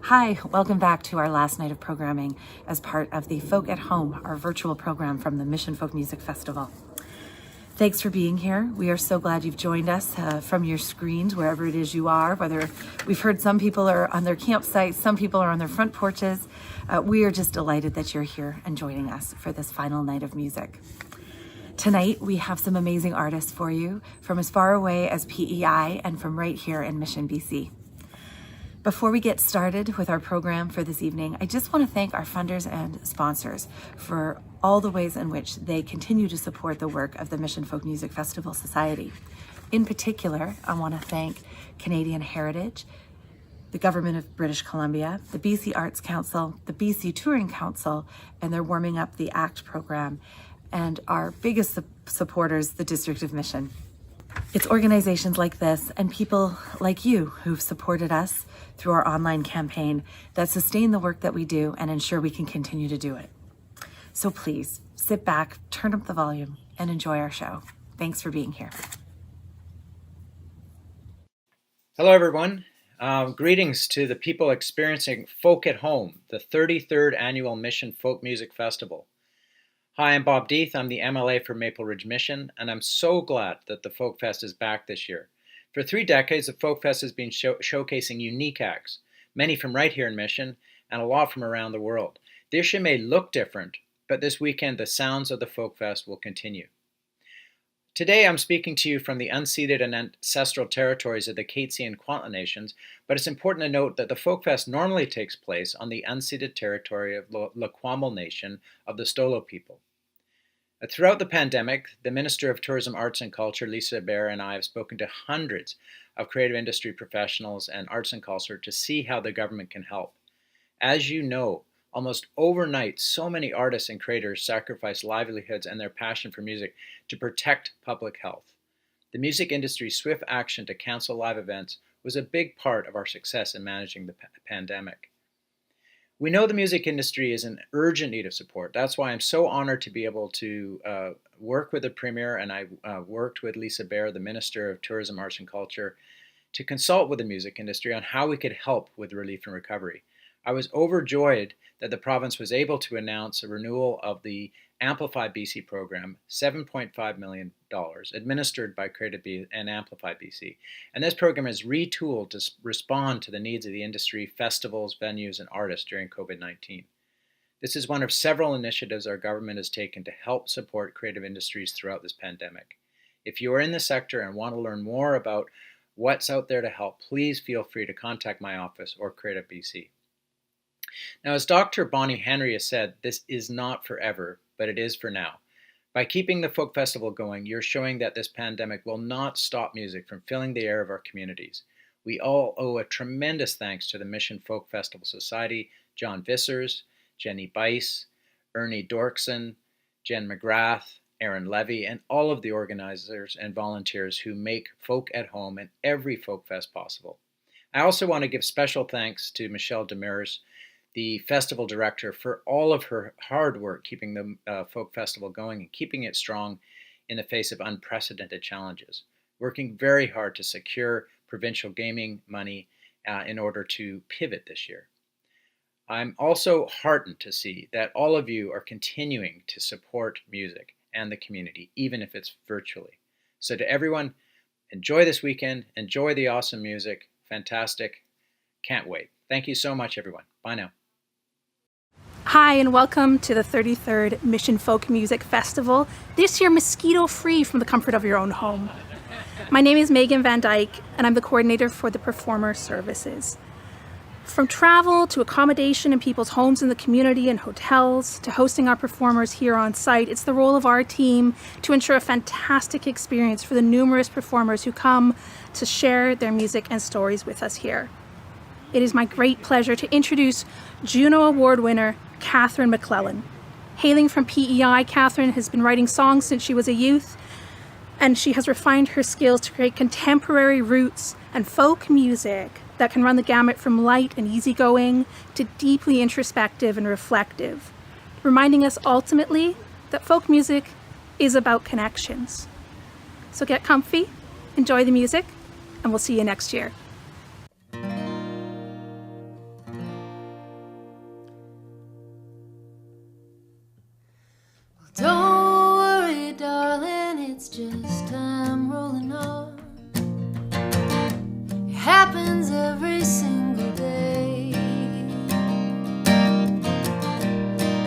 Hi, welcome back to our last night of programming as part of the Folk at Home, our virtual program from the Mission Folk Music Festival. Thanks for being here. We are so glad you've joined us from your screens, wherever it is you are, whether we've heard some people are on their campsites, some people are on their front porches. We are just delighted that you're here and joining us for this final night of music. Tonight, we have some amazing artists for you from as far away as PEI and from right here in Mission, BC. Before we get started with our program for this evening, I just want to thank our funders and sponsors for all the ways in which they continue to support the work of the Mission Folk Music Festival Society. In particular, I want to thank Canadian Heritage, the Government of British Columbia, the BC Arts Council, the BC Touring Council, and they're warming up the ACT program, and our biggest supporters, the District of Mission. It's organizations like this and people like you who've supported us through our online campaign that sustain the work that we do and ensure we can continue to do it. So please sit back, turn up the volume, and enjoy our show. Thanks for being here. Hello, everyone. Greetings to the people experiencing Folk at Home, the 33rd Annual Mission Folk Music Festival. Hi, I'm Bob Deeth. I'm the MLA for Maple Ridge Mission, and I'm so glad that the Folk Fest is back this year. For 3 decades, the Folk Fest has been showcasing unique acts, many from right here in Mission, and a lot from around the world. This year may look different, but this weekend the sounds of the Folk Fest will continue. Today I'm speaking to you from the unceded and ancestral territories of the Katzie and Kwantlen Nations, but it's important to note that the Folk Fest normally takes place on the unceded territory of the Lekwamel Nation of the Stolo people. Throughout the pandemic, the Minister of Tourism, Arts and Culture, Lisa Bear, and I have spoken to hundreds of creative industry professionals and arts and culture to see how the government can help. As you know, almost overnight, so many artists and creators sacrificed livelihoods and their passion for music to protect public health. The music industry's swift action to cancel live events was a big part of our success in managing the pandemic. We know the music industry is in urgent need of support. That's why I'm so honored to be able to work with the Premier, and I worked with Lisa Bear, the Minister of Tourism, Arts and Culture, to consult with the music industry on how we could help with relief and recovery. I was overjoyed that the province was able to announce a renewal of the Amplify BC program, $7.5 million, administered by Creative and Amplify BC. And this program is retooled to respond to the needs of the industry, festivals, venues, and artists during COVID-19. This is one of several initiatives our government has taken to help support creative industries throughout this pandemic. If you are in the sector and want to learn more about what's out there to help, please feel free to contact my office or Creative BC. Now, as Dr. Bonnie Henry has said, this is not forever, but it is for now. By keeping the Folk Festival going, you're showing that this pandemic will not stop music from filling the air of our communities. We all owe a tremendous thanks to the Mission Folk Festival Society, John Vissers, Jenny Bice, Ernie Dorkson, Jen McGrath, Aaron Levy, and all of the organizers and volunteers who make Folk at Home and every Folk Fest possible. I also want to give special thanks to Michelle Demers, the festival director, for all of her hard work keeping the Folk Festival going and keeping it strong in the face of unprecedented challenges, working very hard to secure provincial gaming money in order to pivot this year. I'm also heartened to see that all of you are continuing to support music and the community, even if it's virtually. So to everyone, enjoy this weekend, enjoy the awesome music, fantastic, can't wait. Thank you so much, everyone. Bye now. Hi, and welcome to the 33rd Mission Folk Music Festival, this year mosquito-free from the comfort of your own home. My name is Megan Van Dyke, and I'm the coordinator for the Performer Services. From travel to accommodation in people's homes in the community and hotels, to hosting our performers here on site, it's the role of our team to ensure a fantastic experience for the numerous performers who come to share their music and stories with us here. It is my great pleasure to introduce Juno Award winner Catherine McClellan. Hailing from PEI, Catherine has been writing songs since she was a youth, and she has refined her skills to create contemporary roots and folk music that can run the gamut from light and easygoing to deeply introspective and reflective, reminding us ultimately that folk music is about connections. So get comfy, enjoy the music, and we'll see you next year. it's just time rolling on. It happens every single day.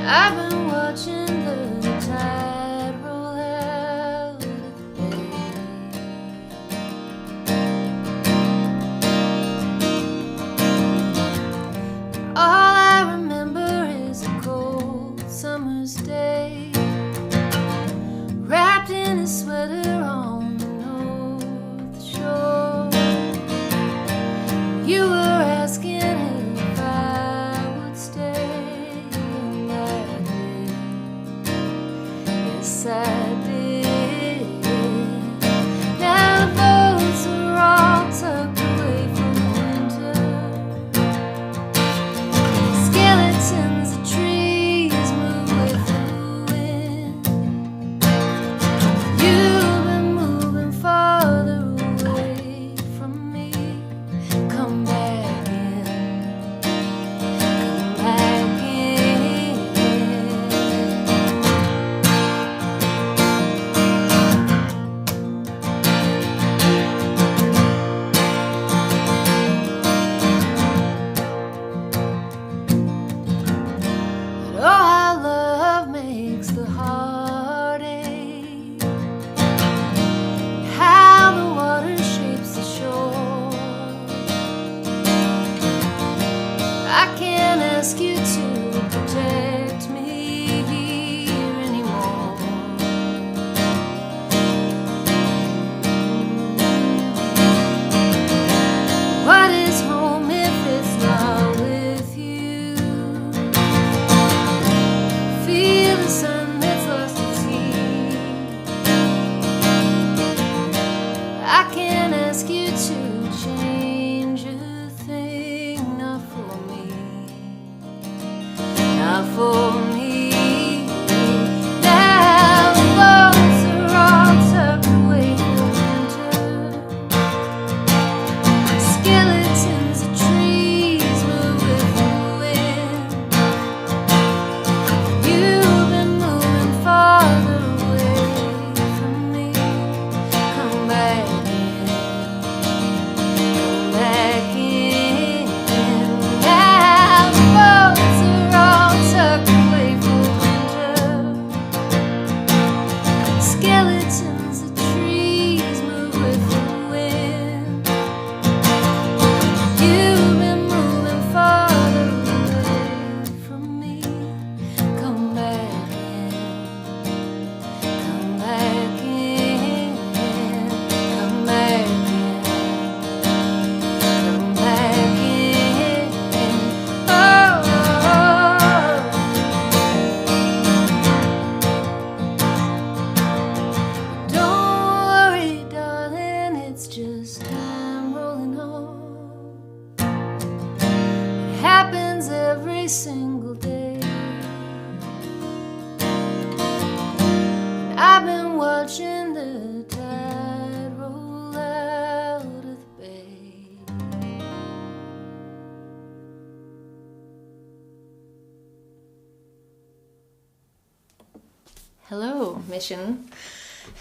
I've been watching the tide roll out of the bay. All I remember is a cold summer's day, wrapped in a sweater on the North Shore. You were asking if I would stay, and I did. Yes, I did. Now the boats are all tucked away from winter. Skeletons of trees move with the wind. You've been moving farther away from me. Come back in. Come back in. But oh, how love makes the heart ache. How the water shapes the shore. I can't ask you to protect me here anymore. What is home if it's not with you? Feel the sun that's lost its heat. I can't ask you to change a thing, not for me, not for me. Now the boats are all tucked away for winter. Skeletons of trees move with the wind. You've been moving farther away from me. Come back in. Come back in. Now the boats are all tucked away for winter. Skeletons of trees move with the wind. You've been moving farther away from me. Come back in. Come back in. Come back in. Come back in. Oh. Don't worry, darling, it's just time rolling on. It happens every single day. I've been watching the tide roll out of the bay. Hello, Mission.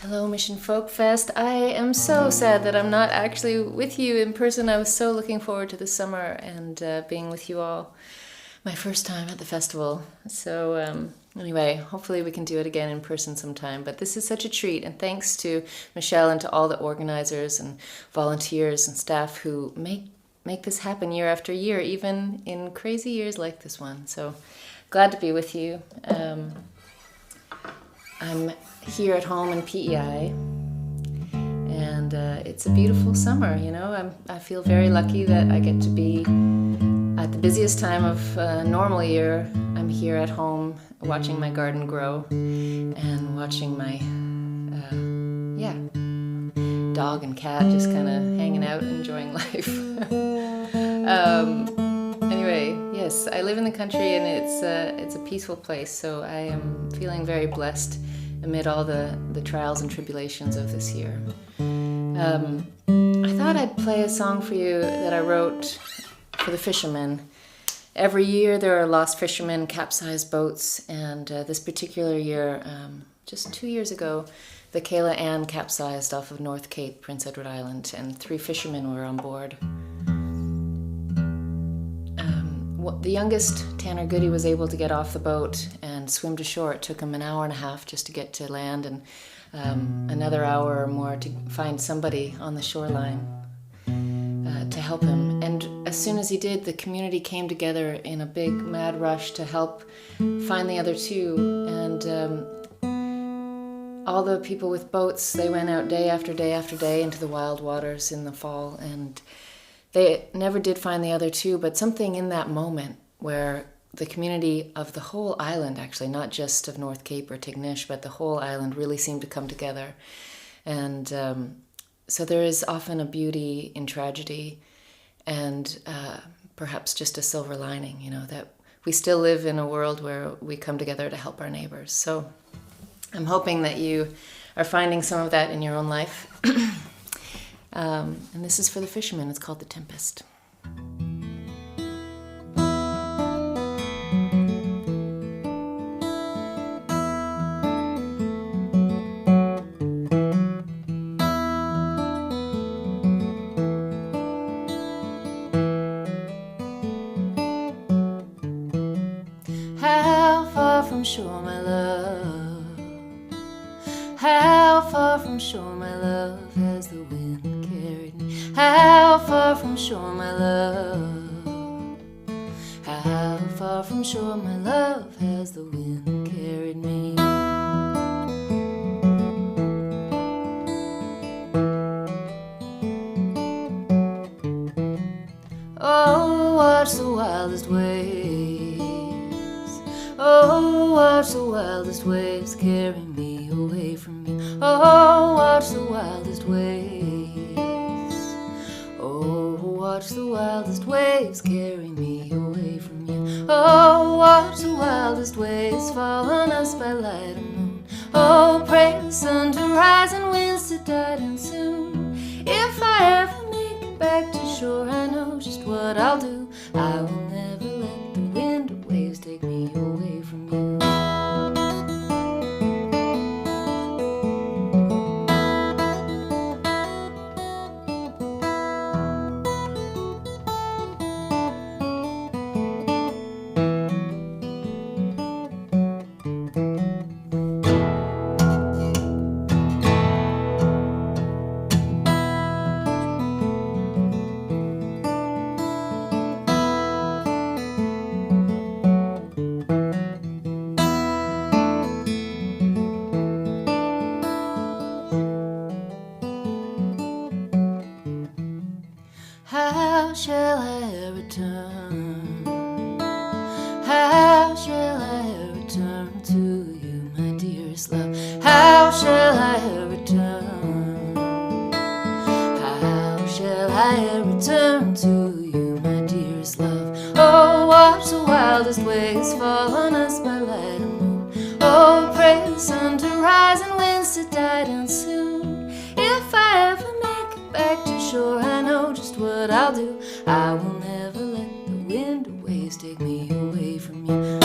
Hello, Mission Folk Fest. I am so sad that I'm not actually with you in person. I was so looking forward to the summer and being with you all. My first time at the festival. So anyway, hopefully we can do it again in person sometime. But this is such a treat. And thanks to Michelle and to all the organizers and volunteers and staff who make this happen year after year, even in crazy years like this one. So glad to be with you. I'm here at home in PEI, and it's a beautiful summer. You know, I feel very lucky that I get to be at the busiest time of normal year. I'm here at home watching my garden grow and watching my dog and cat just kind of hanging out, enjoying life. Anyway, yes, I live in the country and it's a peaceful place, so I am feeling very blessed amid all the trials and tribulations of this year. I thought I'd play a song for you that I wrote for the fishermen. Every year there are lost fishermen, capsized boats, and this particular year, just 2 years ago, the Kayla Ann capsized off of North Cape, Prince Edward Island, and 3 fishermen were on board. The youngest, Tanner Goody, was able to get off the boat and swim to shore. It took him an hour and a half just to get to land, and another hour or more to find somebody on the shoreline to help him. And as soon as he did, the community came together in a big mad rush to help find the other 2. And all the people with boats, they went out day after day after day into the wild waters in the fall, and they never did find the other 2, but something in that moment where the community of the whole island, actually, not just of North Cape or Tignish, but the whole island really seemed to come together. And so there is often a beauty in tragedy, and perhaps just a silver lining, that we still live in a world where we come together to help our neighbors. So I'm hoping that you are finding some of that in your own life. And this is for the fishermen. It's called The Tempest. How far from shore, my love? How far from shore, my love, has the wind carried me? How far from shore, my love? How far from shore, my love, has the wind carried me? Oh, watch the wildest waves. Oh, watch the wildest waves carry me away from you. Oh, watch the wildest waves. Oh, watch the wildest waves carry me away from you. Oh, watch the wildest waves fall on us by light and moon. Oh, pray the sun to rise and winds to die down soon. If I ever make it back to shore, I know just what I'll do. I will never let the wind or waves take me away from you. How shall I return? How shall I return to you, my dearest love? How shall I return? How shall I return to you, my dearest love? Oh, watch the wildest waves fall on us by light and moon. Oh, pray the sun to rise and winds to die down soon. If I ever make it back to shore, I know just what I'll do. I will never let the wind or waves take me away from you.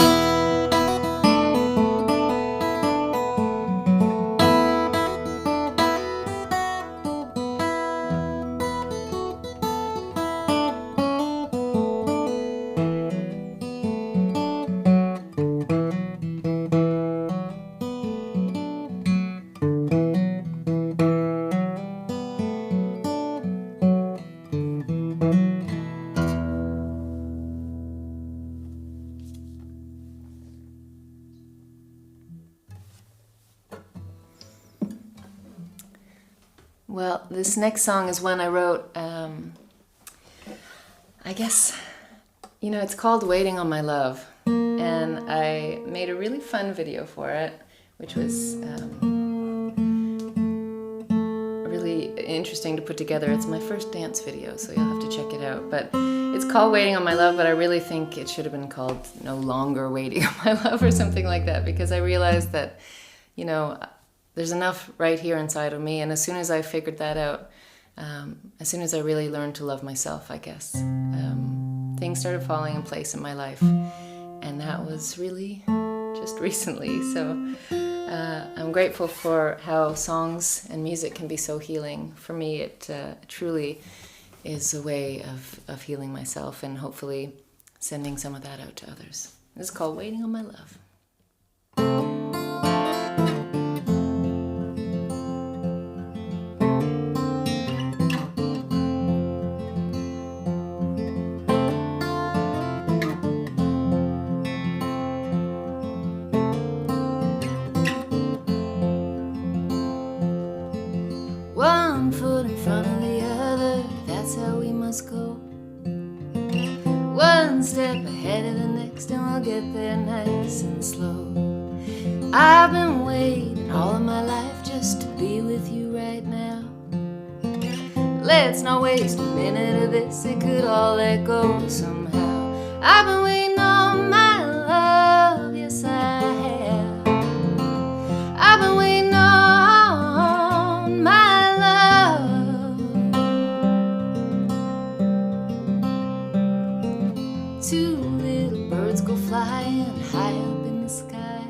Well, this next song is one I wrote, I guess, it's called Waiting on My Love. And I made a really fun video for it, which was really interesting to put together. It's my first dance video, so you'll have to check it out. But it's called Waiting on My Love, but I really think it should have been called No Longer Waiting on My Love or something like that, because I realized that, there's enough right here inside of me, and as soon as I figured that out, as soon as I really learned to love myself, I guess, things started falling in place in my life, and that was really just recently. So I'm grateful for how songs and music can be so healing. For me, it truly is a way of healing myself and hopefully sending some of that out to others. This is called Waiting on My Love. One foot in front of the other, that's how we must go. One step ahead of the next and we'll get there nice and slow. I've been waiting all of my life just to be with you right now. Let's not waste a minute of this, it could all let go somehow. I've been waiting on my love, yes I have. I've been waiting on my love. Two little birds go flying high up in the sky.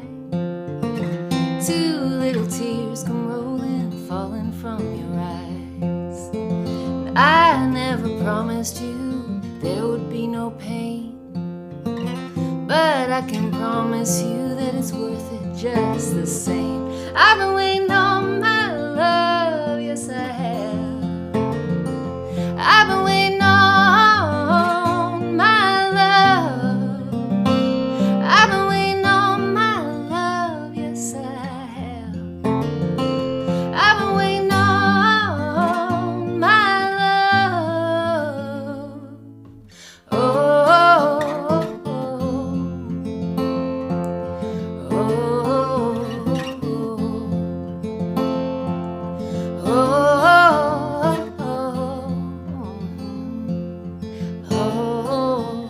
Two little tears come rolling, falling from your eyes. And I never promised you there would be no pain, but I can promise you that it's worth it just the same. I've been waiting on my love, yes I have. I've been waiting on my love. I've been waiting on my love, yes I have. I've been waiting on my love. Oh, oh, oh,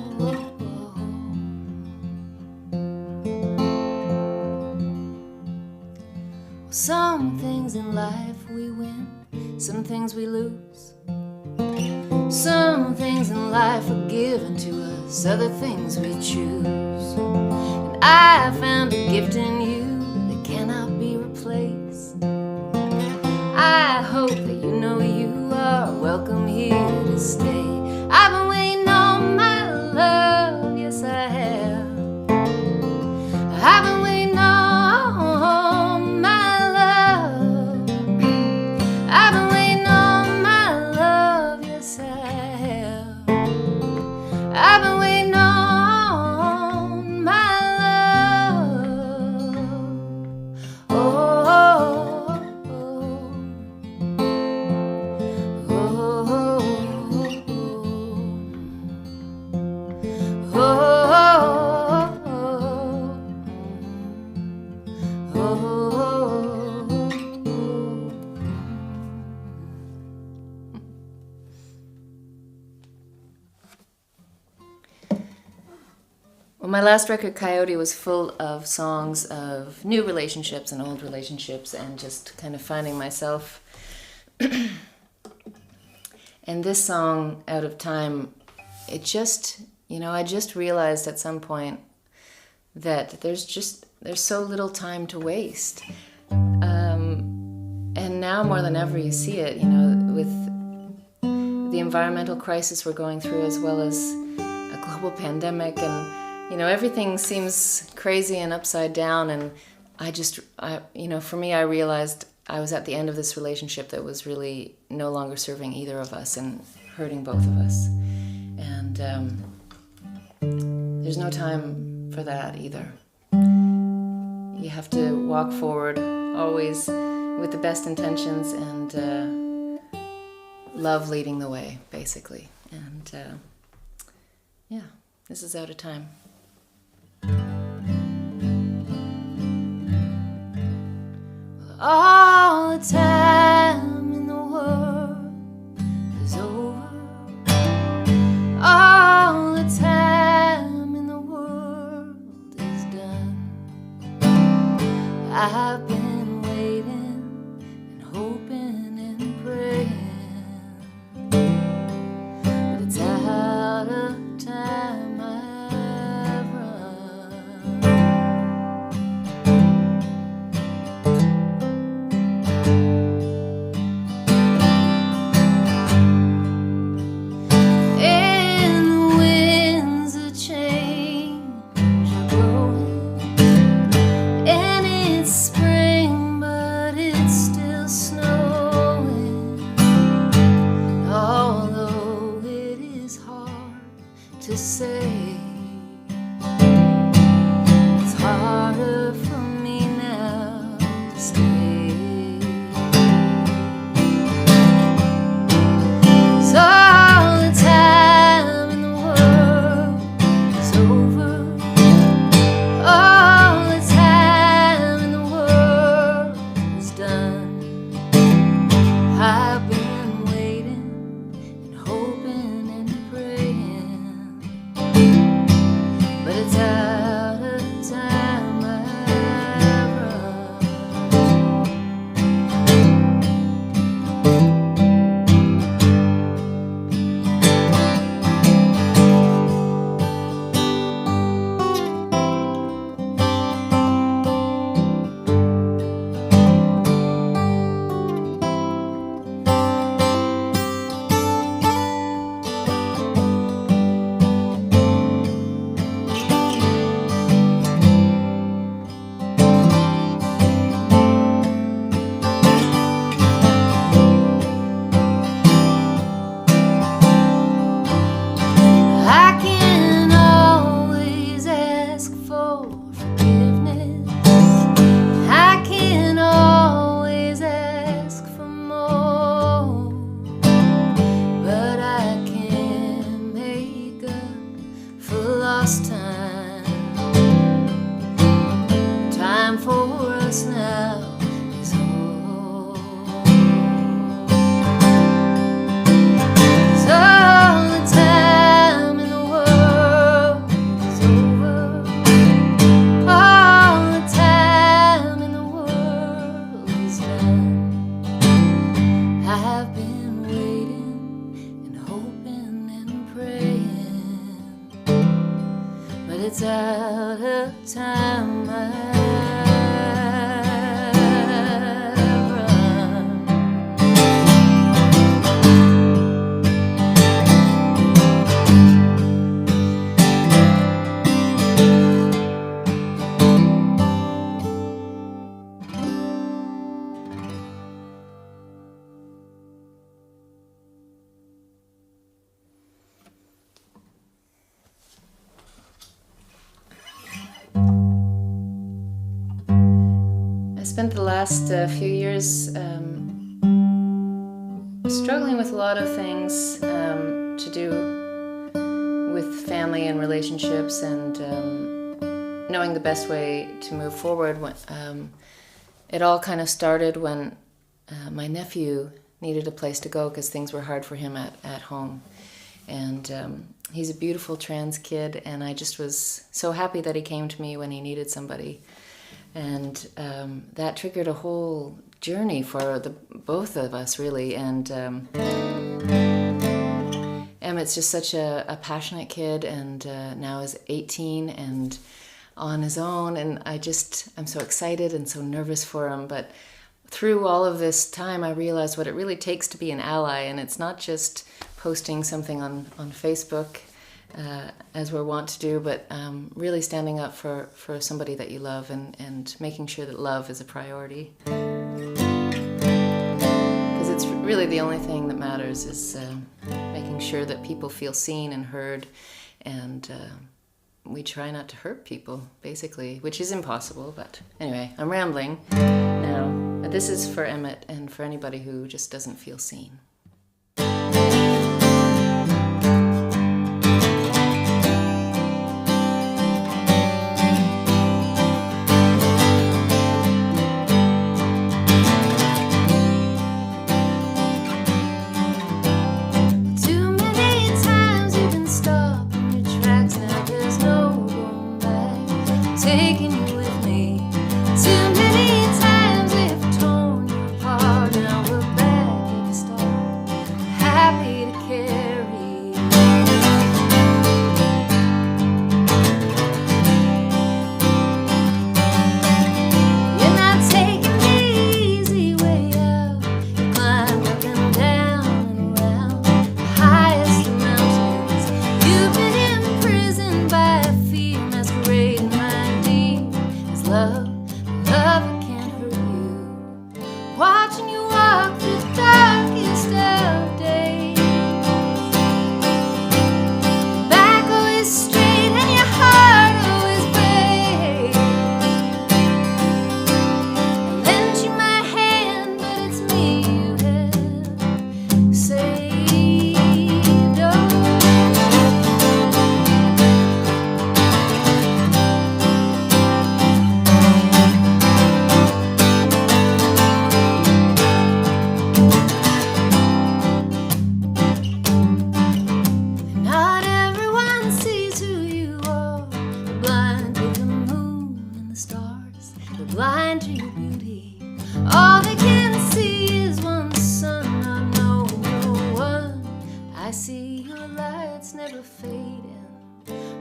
some things in life we win, some things we lose. Some things in life are given to us, other things we choose. And I found a gift in you that cannot be replaced. I hope that you know you are welcome here to stay. I've been waiting on my love, yes I have. I've been waiting on my love. I've been waiting on my love, yes I have. I've been waiting on my love. Oh, oh, oh, oh, Well, my last record, Coyote, was full of songs of new relationships and old relationships and just kind of finding myself. And this song, Out of Time, it just, I just realized at some point that there's so little time to waste. And now more than ever you see it, with the environmental crisis we're going through as well as a global pandemic, and everything seems crazy and upside down. And for me, I realized I was at the end of this relationship that was really no longer serving either of us and hurting both of us. And there's no time for that either. You have to walk forward always with the best intentions and love leading the way, basically. And this is Out of Time. All the time in the world is over. All the time in the world is done. I've been waiting and hoping and praying, but it's out of time I've run. I've been waiting and hoping and praying, but it's out of time. I've run. I spent the last few years struggling with a lot of things to do with family and relationships, and knowing the best way to move forward. It all kind of started when my nephew needed a place to go because things were hard for him at home. And he's a beautiful trans kid, and I just was so happy that he came to me when he needed somebody. And that triggered a whole journey for both of us, really. And Emmett's just such a passionate kid, and now is 18 and on his own. And I'm so excited and so nervous for him. But through all of this time, I realized what it really takes to be an ally. And it's not just posting something on Facebook, as we're wont to do, but really standing up for somebody that you love, and making sure that love is a priority. Because it's really the only thing that matters, is making sure that people feel seen and heard, and we try not to hurt people, basically, which is impossible. But anyway, I'm rambling now. This is for Emmett and for anybody who just doesn't feel seen. Taking you with me. Too many times we've torn you apart, now we're back at the start, happy to carry you. You're not taking the easy way out. You climb up and down and around the highest of mountains. You've been imprisoned by a fear masquerading love, love that can't hurt you. Watching you walk through the darkest of days. Back always straight and your heart always brave. I lent you my hand, but it's me you have saved. Blind to your beauty, all they can see is one sun, not no one. I see your lights never fading,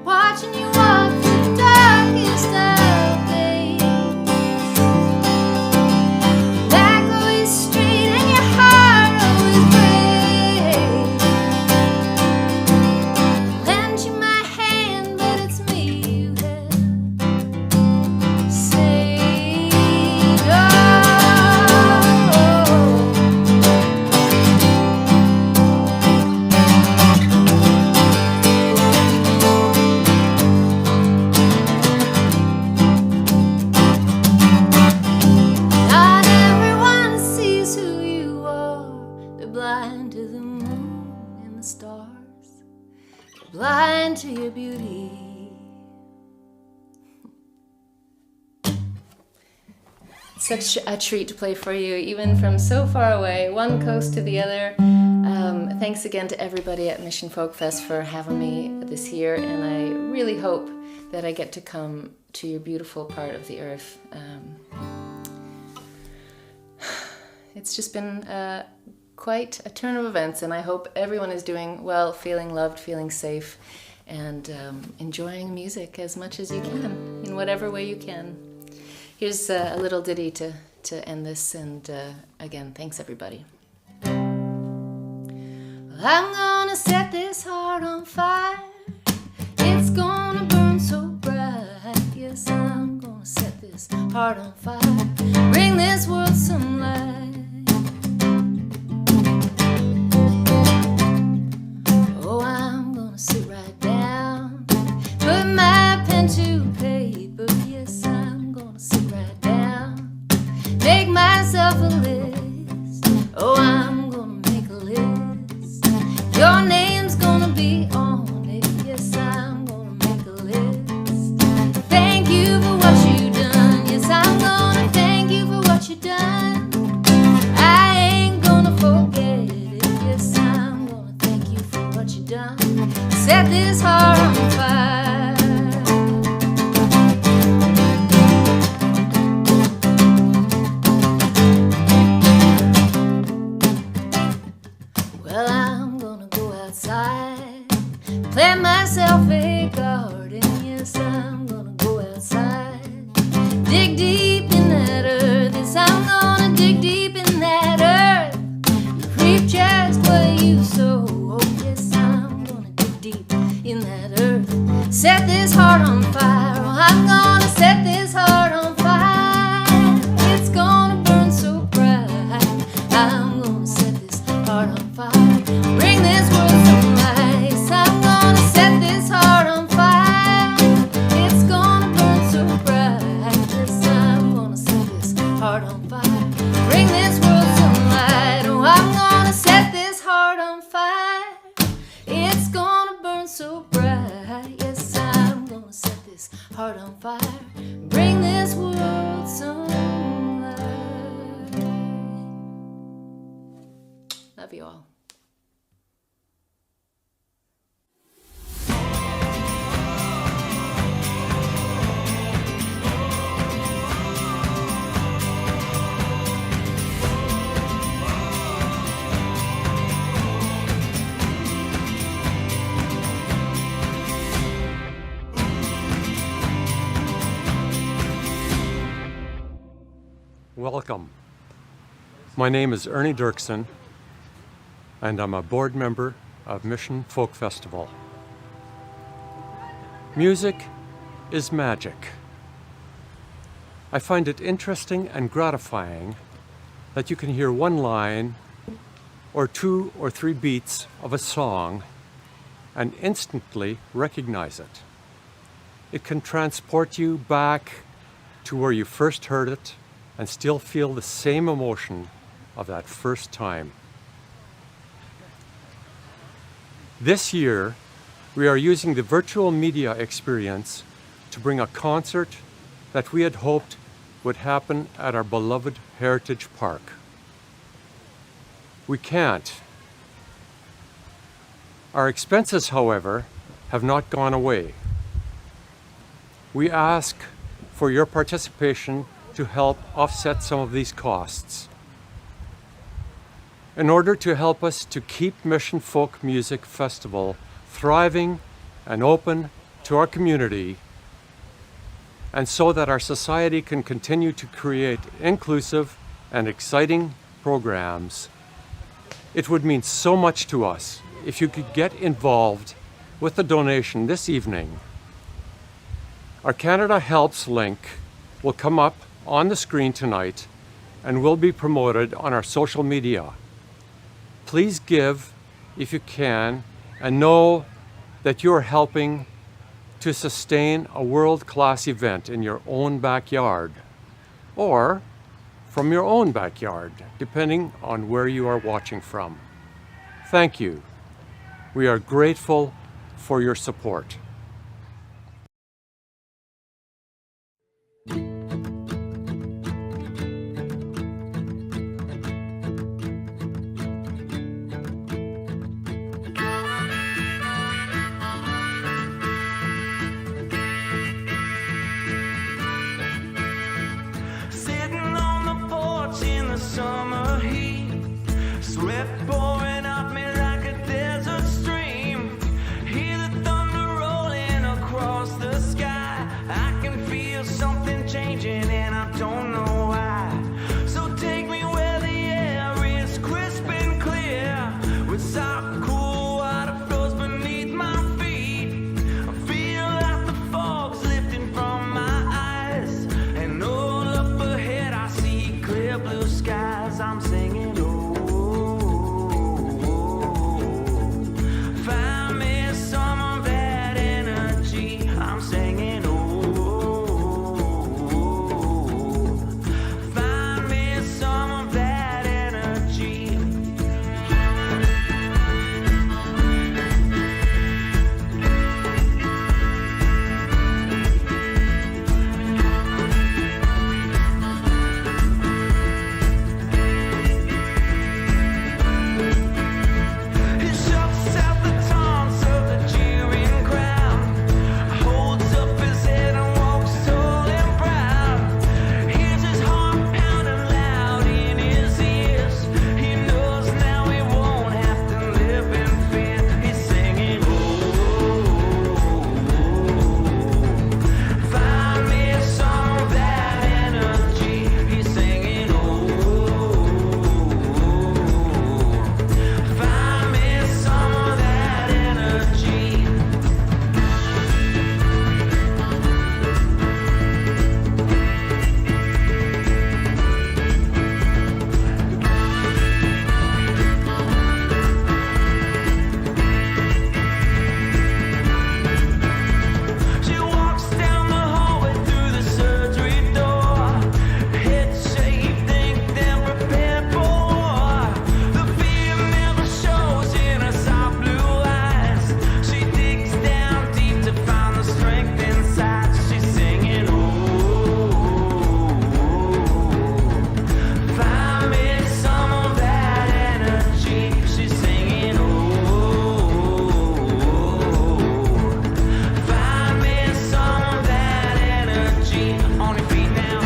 watching you walk through the darkest of days. Back always straight and your heart always brave. Lend you my hand, but it's me you have saved. Blind to the moon and the stars, blind to your beauty. Such a treat to play for you, even from so far away, one coast to the other. Thanks again to everybody at Mission Folk Fest for having me this year, and I really hope that I get to come to your beautiful part of the earth. It's just been quite a turn of events, and I hope everyone is doing well, feeling loved, feeling safe, and enjoying music as much as you can, in whatever way you can. Here's a little ditty to end this, and again, thanks everybody. I'm gonna set this heart on fire. It's gonna burn so bright. Yes, I'm gonna set this heart on fire. Bring this world some light. Oh, I'm gonna sit right down, put my pen to paper. Yes, I'm gonna sit right down, make myself a list. Oh, I'm gonna make a list. Your name's gonna be on it. Yes, I'm gonna make a list. Thank you for what you done. Yes, I'm gonna thank you for what you done. I ain't gonna forget it. Yes, I'm gonna thank you for what you done. Set this heart on fire. Well, I'm gonna go outside, plant myself a garden. Yes, I'm gonna go outside, dig deep in that earth. Yes, I'm gonna dig deep in that earth, reap just what you sow. Oh, yes, I'm gonna dig deep in that earth. Set this heart on fire. Oh, I'm gonna set this heart on fire. It's gonna burn so bright. I'm gonna set this heart on fire. Bring this world some light. Yes, I'm gonna set this heart on fire. It's gonna burn so bright. Yes, I'm gonna set this heart on fire. Bring this world some light. Oh, I'm gonna set this heart on fire. It's gonna burn so bright. Yes, I'm gonna set this heart on fire. Bring this world some light. Love you all. Welcome. My name is Ernie Dirksen, and I'm a board member of Mission Folk Festival. Music is magic. I find it interesting and gratifying that you can hear one line or 2 or 3 beats of a song and instantly recognize it. It can transport you back to where you first heard it and still feel the same emotion of that first time. This year, we are using the virtual media experience to bring a concert that we had hoped would happen at our beloved Heritage Park. We can't. Our expenses, however, have not gone away. We ask for your participation to help offset some of these costs. In order to help us to keep Mission Folk Music Festival thriving and open to our community, and so that our society can continue to create inclusive and exciting programs, it would mean so much to us if you could get involved with a donation this evening. Our Canada Helps link will come up on the screen tonight and will be promoted on our social media. Please give if you can, and know that you are helping to sustain a world-class event in your own backyard, or from your own backyard, depending on where you are watching from. Thank you. We are grateful for your support. Sitting on the porch in the summer heat, sweat pouring off me like a desert stream. Hear the thunder rolling across the sky. I can feel something changing and I don't know why. So take me where the air is crisp and clear, with soft cool water flows beneath my feet. I feel like the fog's lifting from my eyes, and all up ahead I see clear blue skies. I'm singing, oh, find me some of that energy. I'm singing, oh, find me some of that energy. He shuts out the taunts of the jeering crowd, holds up his head and walks tall and proud. Hears his heart pounding loud in his ears. He knows now he won't have to live in fear. He's singing, oh, find me some of that energy. He's singing, oh, find me some of that energy. She walks down the hallway through the surgery door, head shaved, think then prepared for war. The fear never shows in her soft blue eyes. She digs down deep to find the strength inside. She's singing, oh, find me some of that energy. She's singing, oh, find me some of that energy. On your feet now.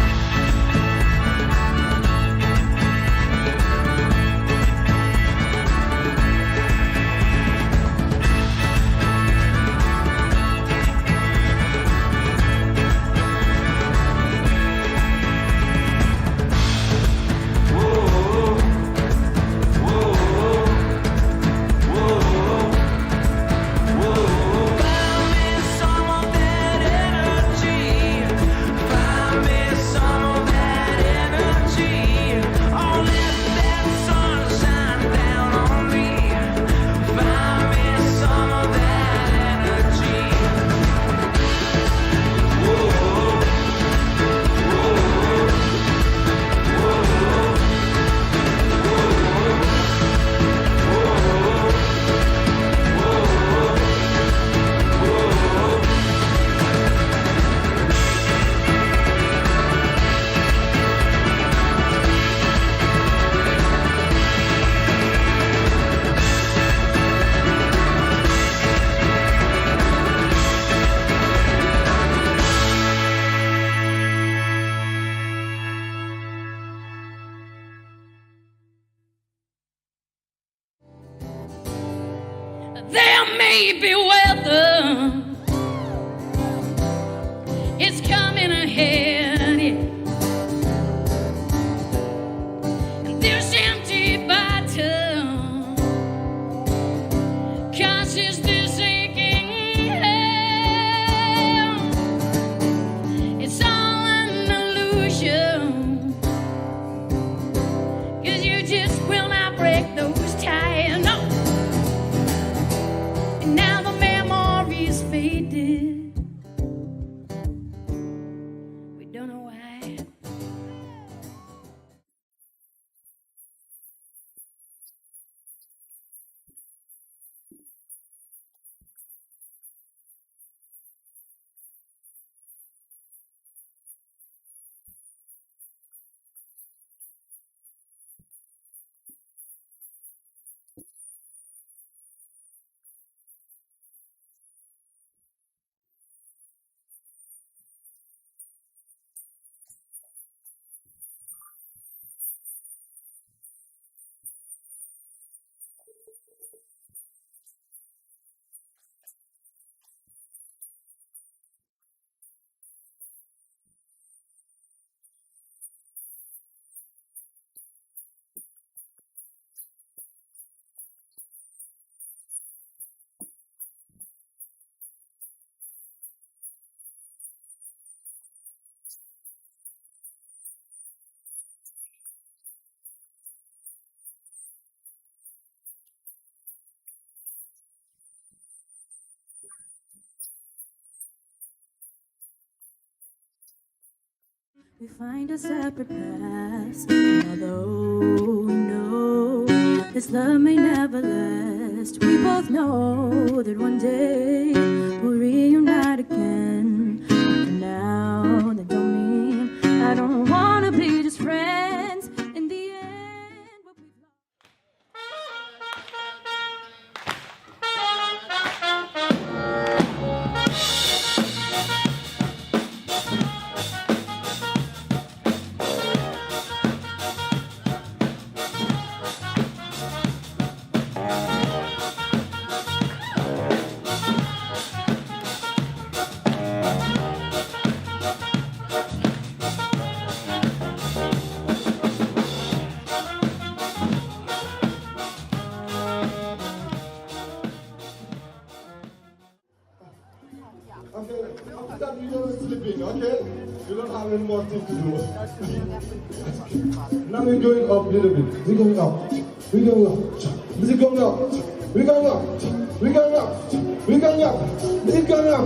Find me some of that energy. Find me some of that energy. Oh, let that sun shine down on me. Find me some of that energy. There may be weather, it's coming ahead, yeah. And this empty bottle causes this aching head. It's all an illusion, 'cause you just will not break those ties, no. And now the memory's faded. We don't know why. We find a separate paths, and although we know this love may never last, we both know that one day we'll reunite again. But for now, that don't mean I don't wanna be just friends. In the end, what we've Okay, after that we don't sleeping, okay? We don't have any more things to do. Now we're going up a little bit. We're going up. We're going up. This is going up. We're going up. We're going up. We're going up. This is going up.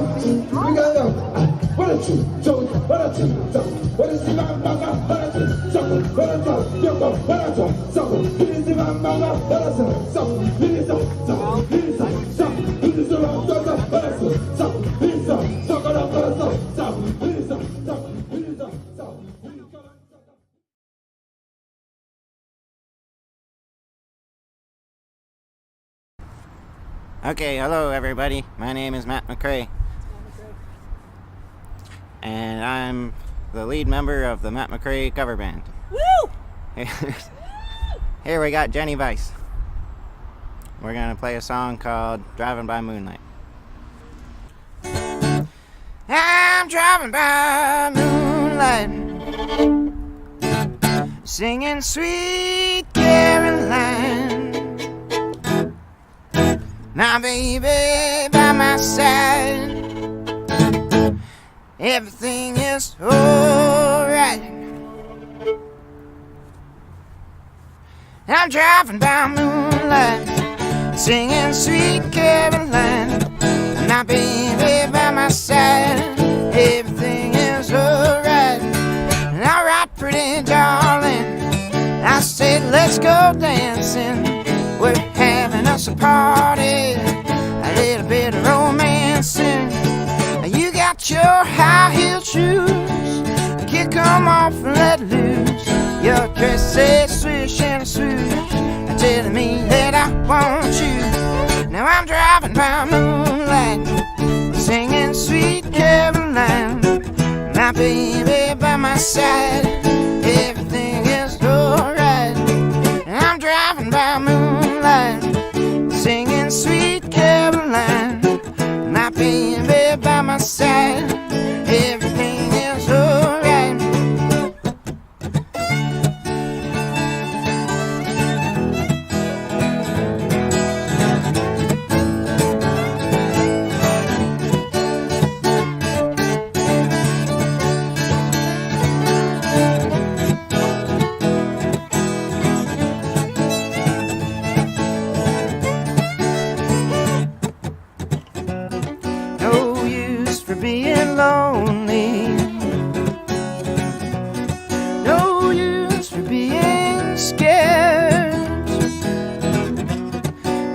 We're going up. What a two, so what a two, so what is the mama? What a two, so what a two, yoko, what a two, so what is the mama? What a two, so what is the so what is the so what is the mama? What a two, so what is the so what a two, so what is the so what is the so. Okay, hello everybody. My name is Matt McCrae. And I'm the lead member of the Matt McCrae cover band. Woo! Here we got Jenny Weiss. We're gonna play a song called Driving by Moonlight. I'm driving by moonlight, singing Sweet Caroline. Now baby by my side, everything is alright. I'm driving by moonlight, singing Sweet Caroline. Now baby by my side, everything is alright. Alright pretty darling, I said let's go dancing. We're having us a party, a little bit of romancing. You got your high heel shoes, kick 'em off and let loose. Your dress says swish and swoosh, telling me that I want you. Now I'm driving by moonlight, singing Sweet Caroline. My baby by my side, everything is alright. I'm driving by moonlight, singing Sweet Caroline. My baby by my side, everything is alright. No use for being lonely, no use for being scared.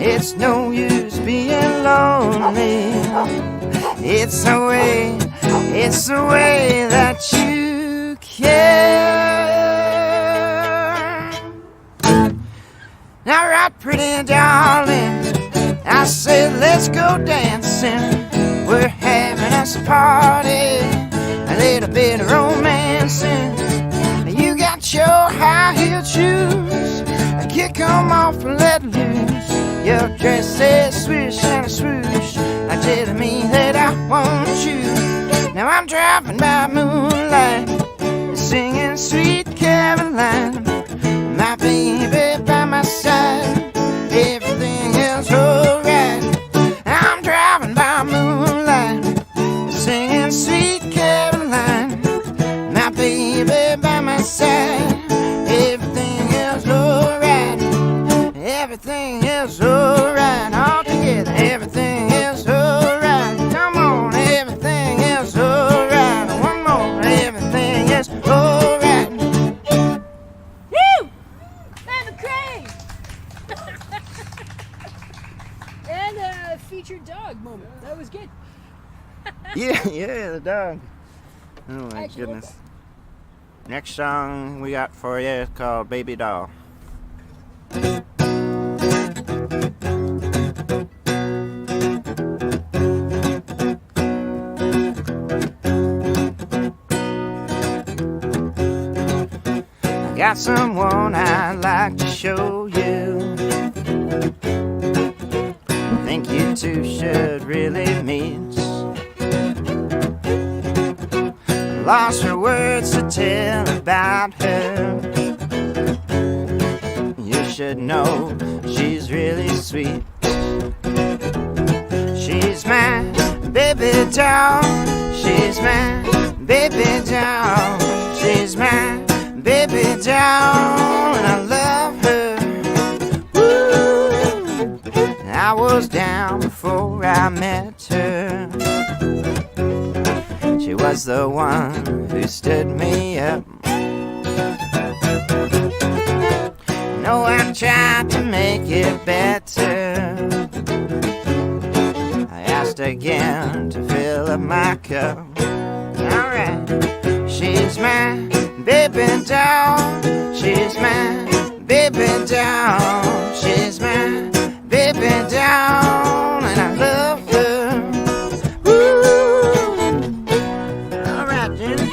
It's no use being lonely, it's the way that you care. Now right pretty darling, I said let's go dancing. We're having us a party, a little bit of romancing. You got your high heel shoes, kick 'em off and let loose. Your dress says swish and swoosh, telling me that I want you. Now I'm driving by moonlight, singing Sweet Caroline. My baby by my side, everything is alright. I'm driving by moonlight, singing Sweet Caroline. My baby by my side, everything is alright. Everything is alright all together. Everything is alright. Come on, everything is alright. One more, everything is alright. featured dog moment. That was good. Yeah, the dog. Oh my Actually, goodness. Next song we got for you is called Baby Doll. I got someone I'd like to show you. Think you two should really meet. Lost for words to tell about her. You should know she's really sweet. She's my baby doll. She's my baby doll. She's my baby doll, and I love her. Woo. I was down before I met her. She was the one who stood me up. No, I tried to make it better. I asked again to fill up my cup. Alright, she's my baby doll. She's my baby doll. She's my baby doll, and I love her. Alright, Jenny.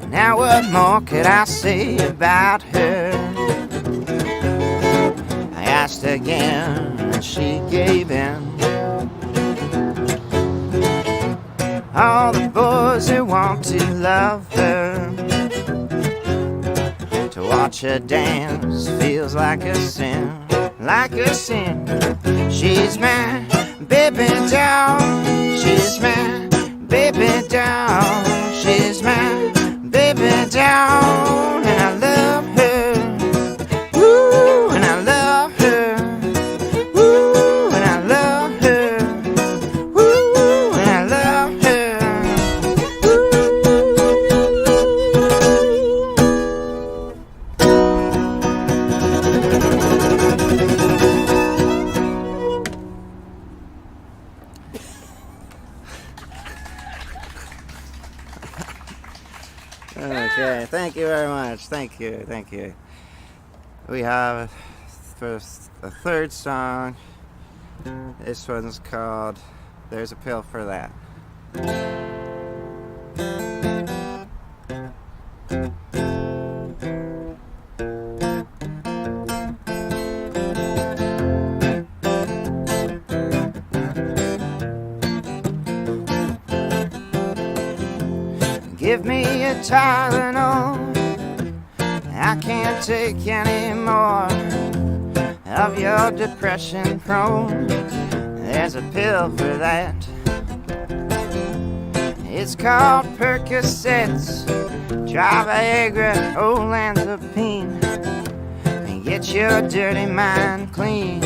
Now what more could I say about her? I asked again and she gave in. All the boys who want to love her, to watch her dance feels like a sin, like a sin. She's my baby doll. She's my baby doll. She's my baby doll, and I love her. Woo, and I love her. Woo, and I love her. Woo, and I love her. Okay, thank you very much. Thank you, thank you. We have for the third song. This one's called There's a Pill for That. Give me a Tylenol. I can't take any more of your depression prone. There's a pill for that. It's called Percocets. Try Viagra, olanzapine, and get your dirty mind clean.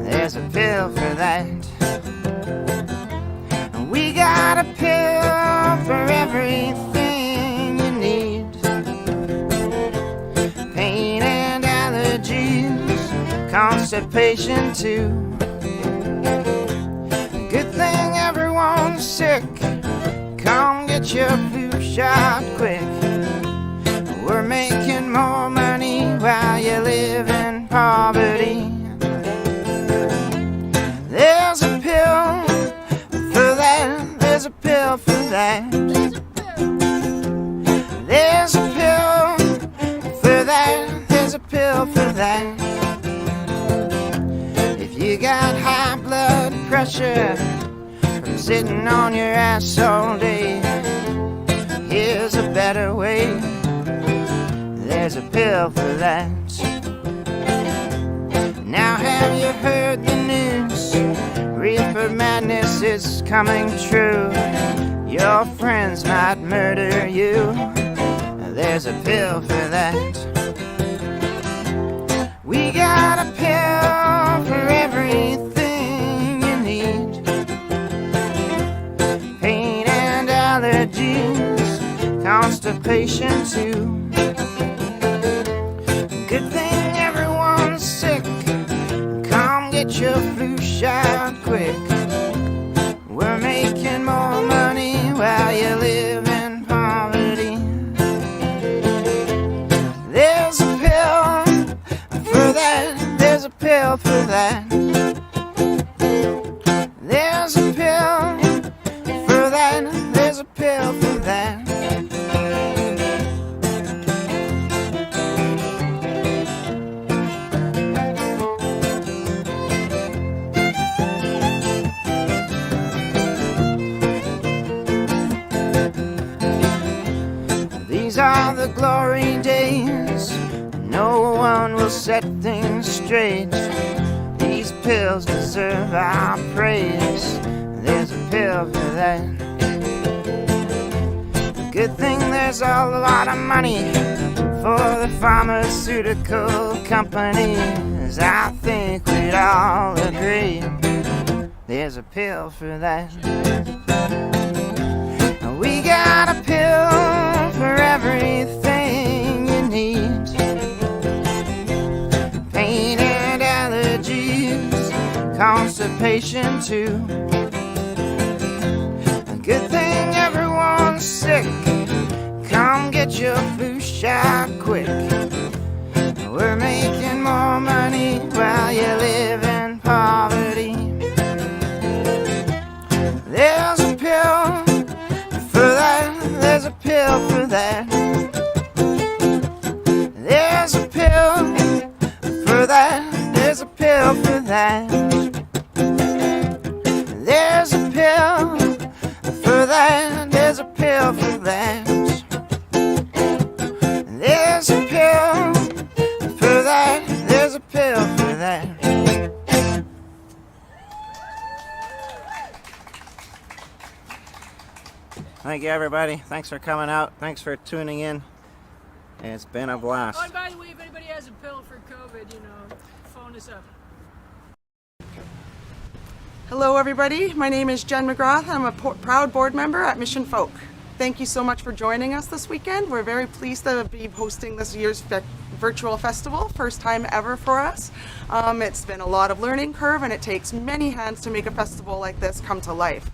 There's a pill for that. We got a pill for everything you need. Pain and allergies, constipation too. Good thing everyone's sick. Come get your flu shot quick. We're making more money while you live in poverty. There's a pill for that. There's a pill for that. There's a pill for that. There's a pill for that. If you got high blood pressure from sitting on your ass all day, here's a better way. There's a pill for that. Now have you heard the news? Reefer madness is coming true. Your friends might murder you. There's a pill for that. We got a pill for everything you need. Pain and allergies, constipation too. Good thing everyone's sick. Come get your flu shot quick. We're making more money while you live in poverty. There's a pill for that. There's a pill for that. There's a pill for that. There's a pill for that. These are the glory days. No one will set things straight. These pills deserve our praise. There's a pill for that. Good thing there's a lot of money for the pharmaceutical companies. I think we'd all agree there's a pill for that. We got a pill for everything you need. Pain and allergies, constipation too. A good thing everyone's sick. Come get your flu shot quick. We're making more money while you live in poverty. There's a pill for that. There's a pill for that. There's a pill for that. There's a pill for that. There's a pill for that. There's a pill for that. There's a pill for that. There's a pill for that. Thank you, everybody. Thanks for coming out. Thanks for tuning in. It's been a blast. Oh, and by the way, if anybody has a pill for COVID, phone us up. Hello everybody, my name is Jen McGrath. I'm a proud board member at Mission Folk. Thank you so much for joining us this weekend. We're very pleased to be hosting this year's virtual festival, first time ever for us. It's been a lot of learning curve and it takes many hands to make a festival like this come to life.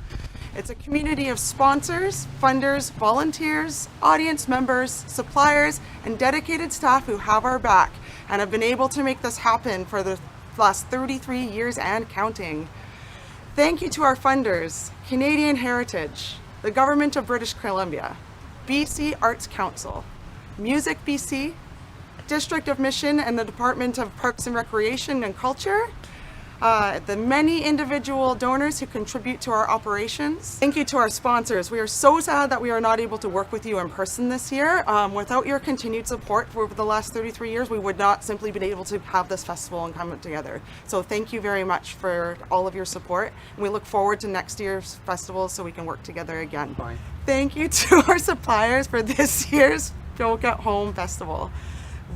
It's a community of sponsors, funders, volunteers, audience members, suppliers, and dedicated staff who have our back and have been able to make this happen for the last 33 years and counting. Thank you to our funders, Canadian Heritage, the Government of British Columbia, BC Arts Council, Music BC, District of Mission and the Department of Parks and Recreation and Culture, the many individual donors who contribute to our operations. Thank you to our sponsors. We are so sad that we are not able to work with you in person this year. Without your continued support for the last 33 years, we would not simply been able to have this festival and come together. So thank you very much for all of your support. And we look forward to next year's festival so we can work together again. Bye. Thank you to our suppliers for this year's Folk at Home Festival.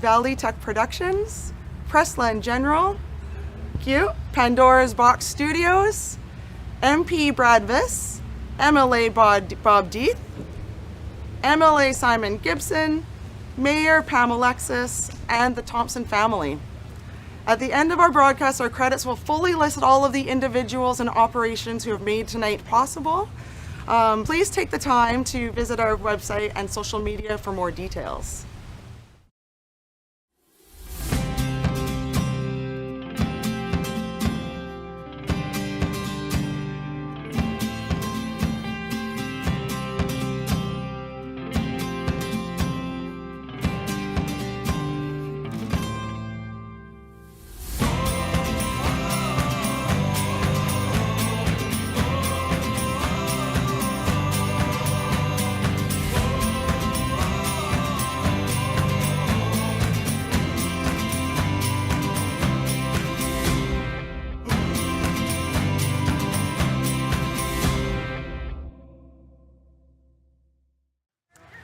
Valley Tech Productions, Pressland General, Pandora's Box Studios, MP Brad Viss, MLA Bob Deeth, MLA Simon Gibson, Mayor Pam Alexis, and the Thompson family. At the end of our broadcast, our credits will fully list all of the individuals and operations who have made tonight possible. Please take the time to visit our website and social media for more details.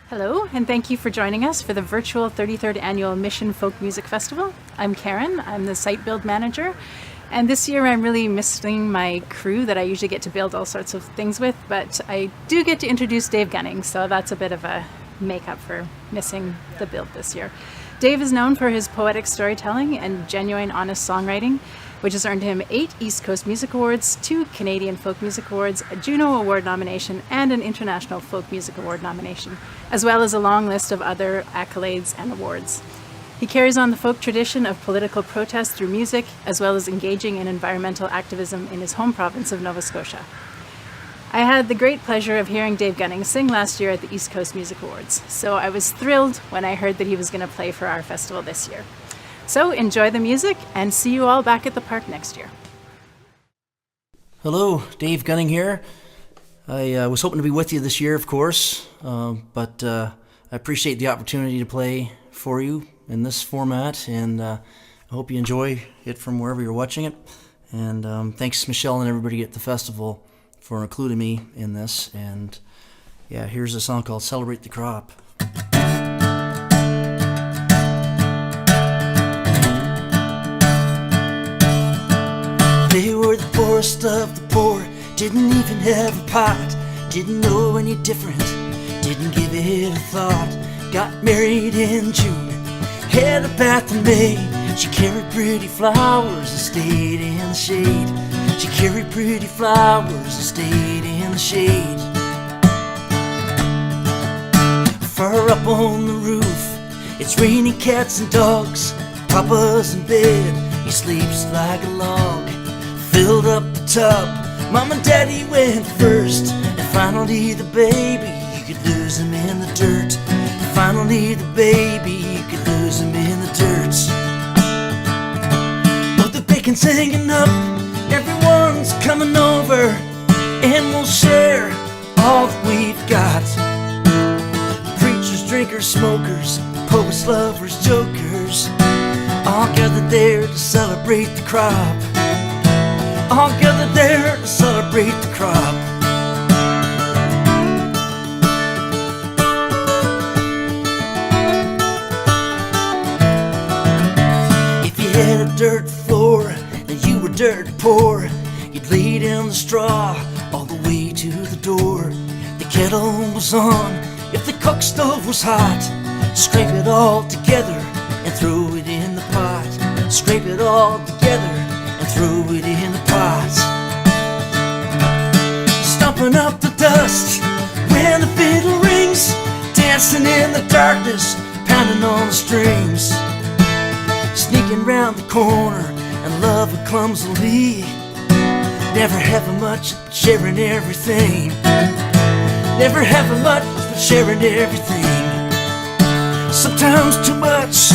Hello, and thank you for joining us for the virtual 33rd Annual Mission Folk Music Festival. I'm Karen, I'm the site build manager, and this year I'm really missing my crew that I usually get to build all sorts of things with, but I do get to introduce Dave Gunning, so that's a bit of a make up for missing the build this year. Dave is known for his poetic storytelling and genuine, honest songwriting, which has earned him 8 East Coast Music Awards, 2 Canadian Folk Music Awards, a Juno Award nomination, and an International Folk Music Award nomination, as well as a long list of other accolades and awards. He carries on the folk tradition of political protest through music, as well as engaging in environmental activism in his home province of Nova Scotia. I had the great pleasure of hearing Dave Gunning sing last year at the East Coast Music Awards, so I was thrilled when I heard that he was going to play for our festival this year. So enjoy the music, and see you all back at the park next year. Hello, Dave Gunning here. I was hoping to be with you this year, of course, but I appreciate the opportunity to play for you in this format, and I hope you enjoy it from wherever you're watching it. And thanks, Michelle and everybody at the festival, for including me in this. And yeah, here's a song called Celebrate the Crop. They were the poorest of the poor, didn't even have a pot, didn't know any different, didn't give it a thought. Got married in June, had a bath in May. She carried pretty flowers and stayed in the shade. She carried pretty flowers and stayed in the shade. Far up on the roof, it's raining cats and dogs. Papa's in bed, he sleeps like a log. Filled up the tub, Mom and Daddy went first. And finally the baby, you could lose him in the dirt. Finally the baby, you could lose him in the dirt. But the bacon's hanging up, everyone's coming over, and we'll share all that we've got. Preachers, drinkers, smokers, poets, lovers, jokers, all gathered there to celebrate the crop. All gathered there to celebrate the crop. If you had a dirt floor and you were dirt poor, you'd lay down the straw all the way to the door. The kettle was on, if the cook stove was hot, scrape it all together and throw it in the pot. Scrape it all together and throw it in the pot. Stomping up the dust when the fiddle rings, dancing in the darkness, pounding on the strings. Sneaking round the corner and loving clumsily, never having much but sharing everything. Never having much but sharing everything. Sometimes too much.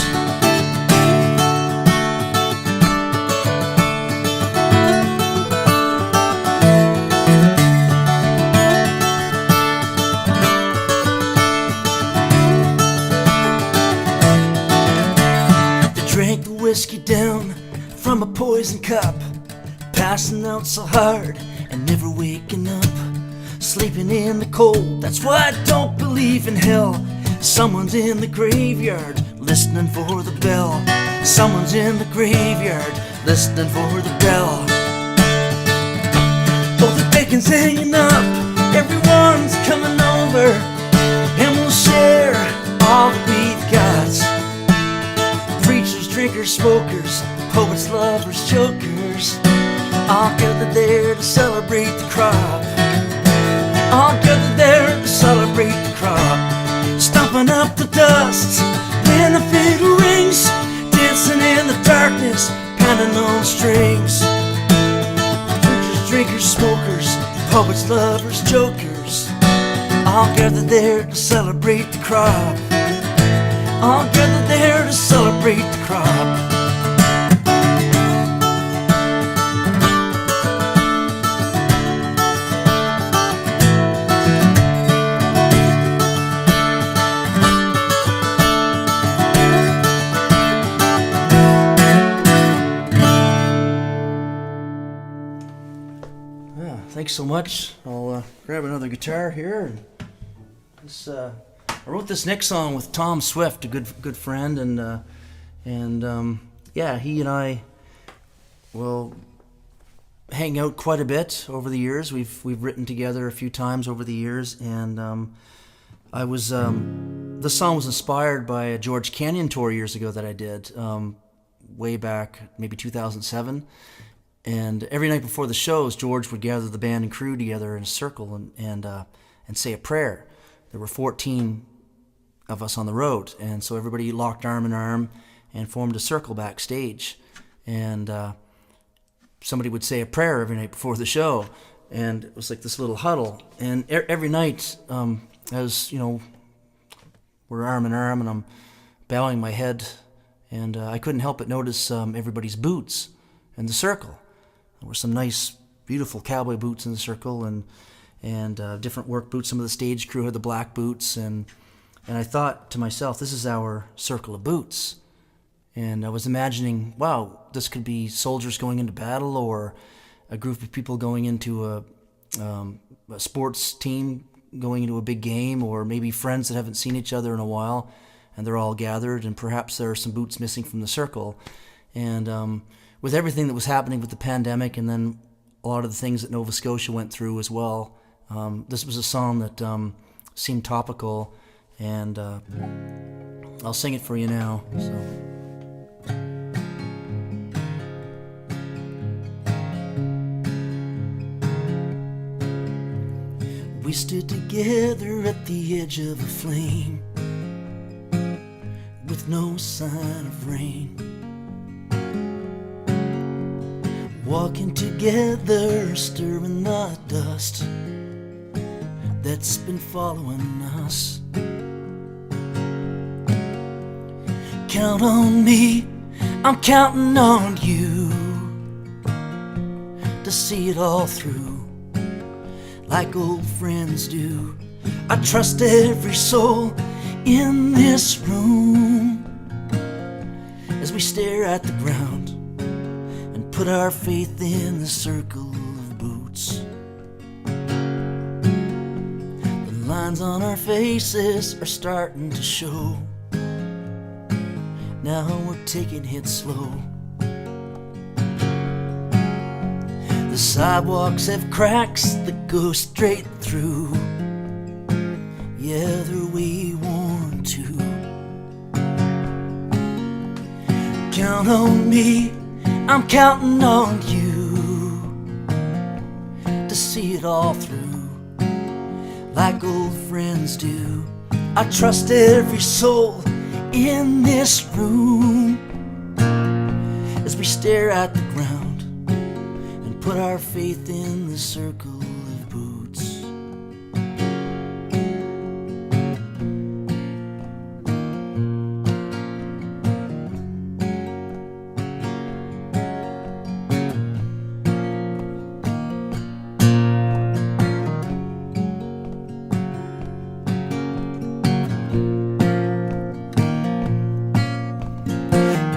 Drank the whiskey down from a poison cup, passing out so hard and never waking up. Sleeping in the cold, that's why I don't believe in hell. Someone's in the graveyard listening for the bell. Someone's in the graveyard listening for the bell. Oh, the bacon's hanging up, everyone's coming over, and we'll share all that we've got. Preachers, drinkers, smokers, poets, lovers, jokers, all gathered there to celebrate the crop. All gathered there to celebrate the crop. Stomping up the dust when the fiddle rings, dancing in the darkness, pounding on strings. Preachers, drinkers, smokers, poets, lovers, jokers, all gathered there to celebrate the crop. All gathered there to celebrate the crop. Yeah, thanks so much. I'll grab another guitar here. And this, I wrote this next song with Tom Swift, a good friend, and yeah, he and I will hang out quite a bit over the years. We've written together a few times over the years, and This song was inspired by a George Canyon tour years ago that I did, way back, maybe 2007. And every night before the shows, George would gather the band and crew together in a circle and say a prayer. There were 14 of us on the road, and so everybody locked arm in arm and formed a circle backstage. And somebody would say a prayer every night before the show, and it was like this little huddle. And every night, as you know, we're arm in arm, and I'm bowing my head, and I couldn't help but notice everybody's boots in the circle. There were some nice, beautiful cowboy boots in the circle, and different work boots. Some of the stage crew had the black boots, and I thought to myself, this is our circle of boots. And I was imagining, wow, this could be soldiers going into battle, or a group of people going into a sports team going into a big game, or maybe friends that haven't seen each other in a while, and they're all gathered, and perhaps there are some boots missing from the circle. And with everything that was happening with the pandemic, and then a lot of the things that Nova Scotia went through as well, this was a song that seemed topical, and I'll sing it for you now. So. We stood together at the edge of a flame, with no sign of rain, walking together, stirring the dust that's been following us. Count on me, I'm counting on you to see it all through, like old friends do. I trust every soul in this room as we stare at the ground and put our faith in the circle of boots. The lines on our faces are starting to show. Now we're taking it slow. The sidewalks have cracks that go straight through. Yeah, they're way worn too. Count on me, I'm counting on you to see it all through, like old friends do. I trust every soul in this room as we stare at the ground, put our faith in the circle of boots.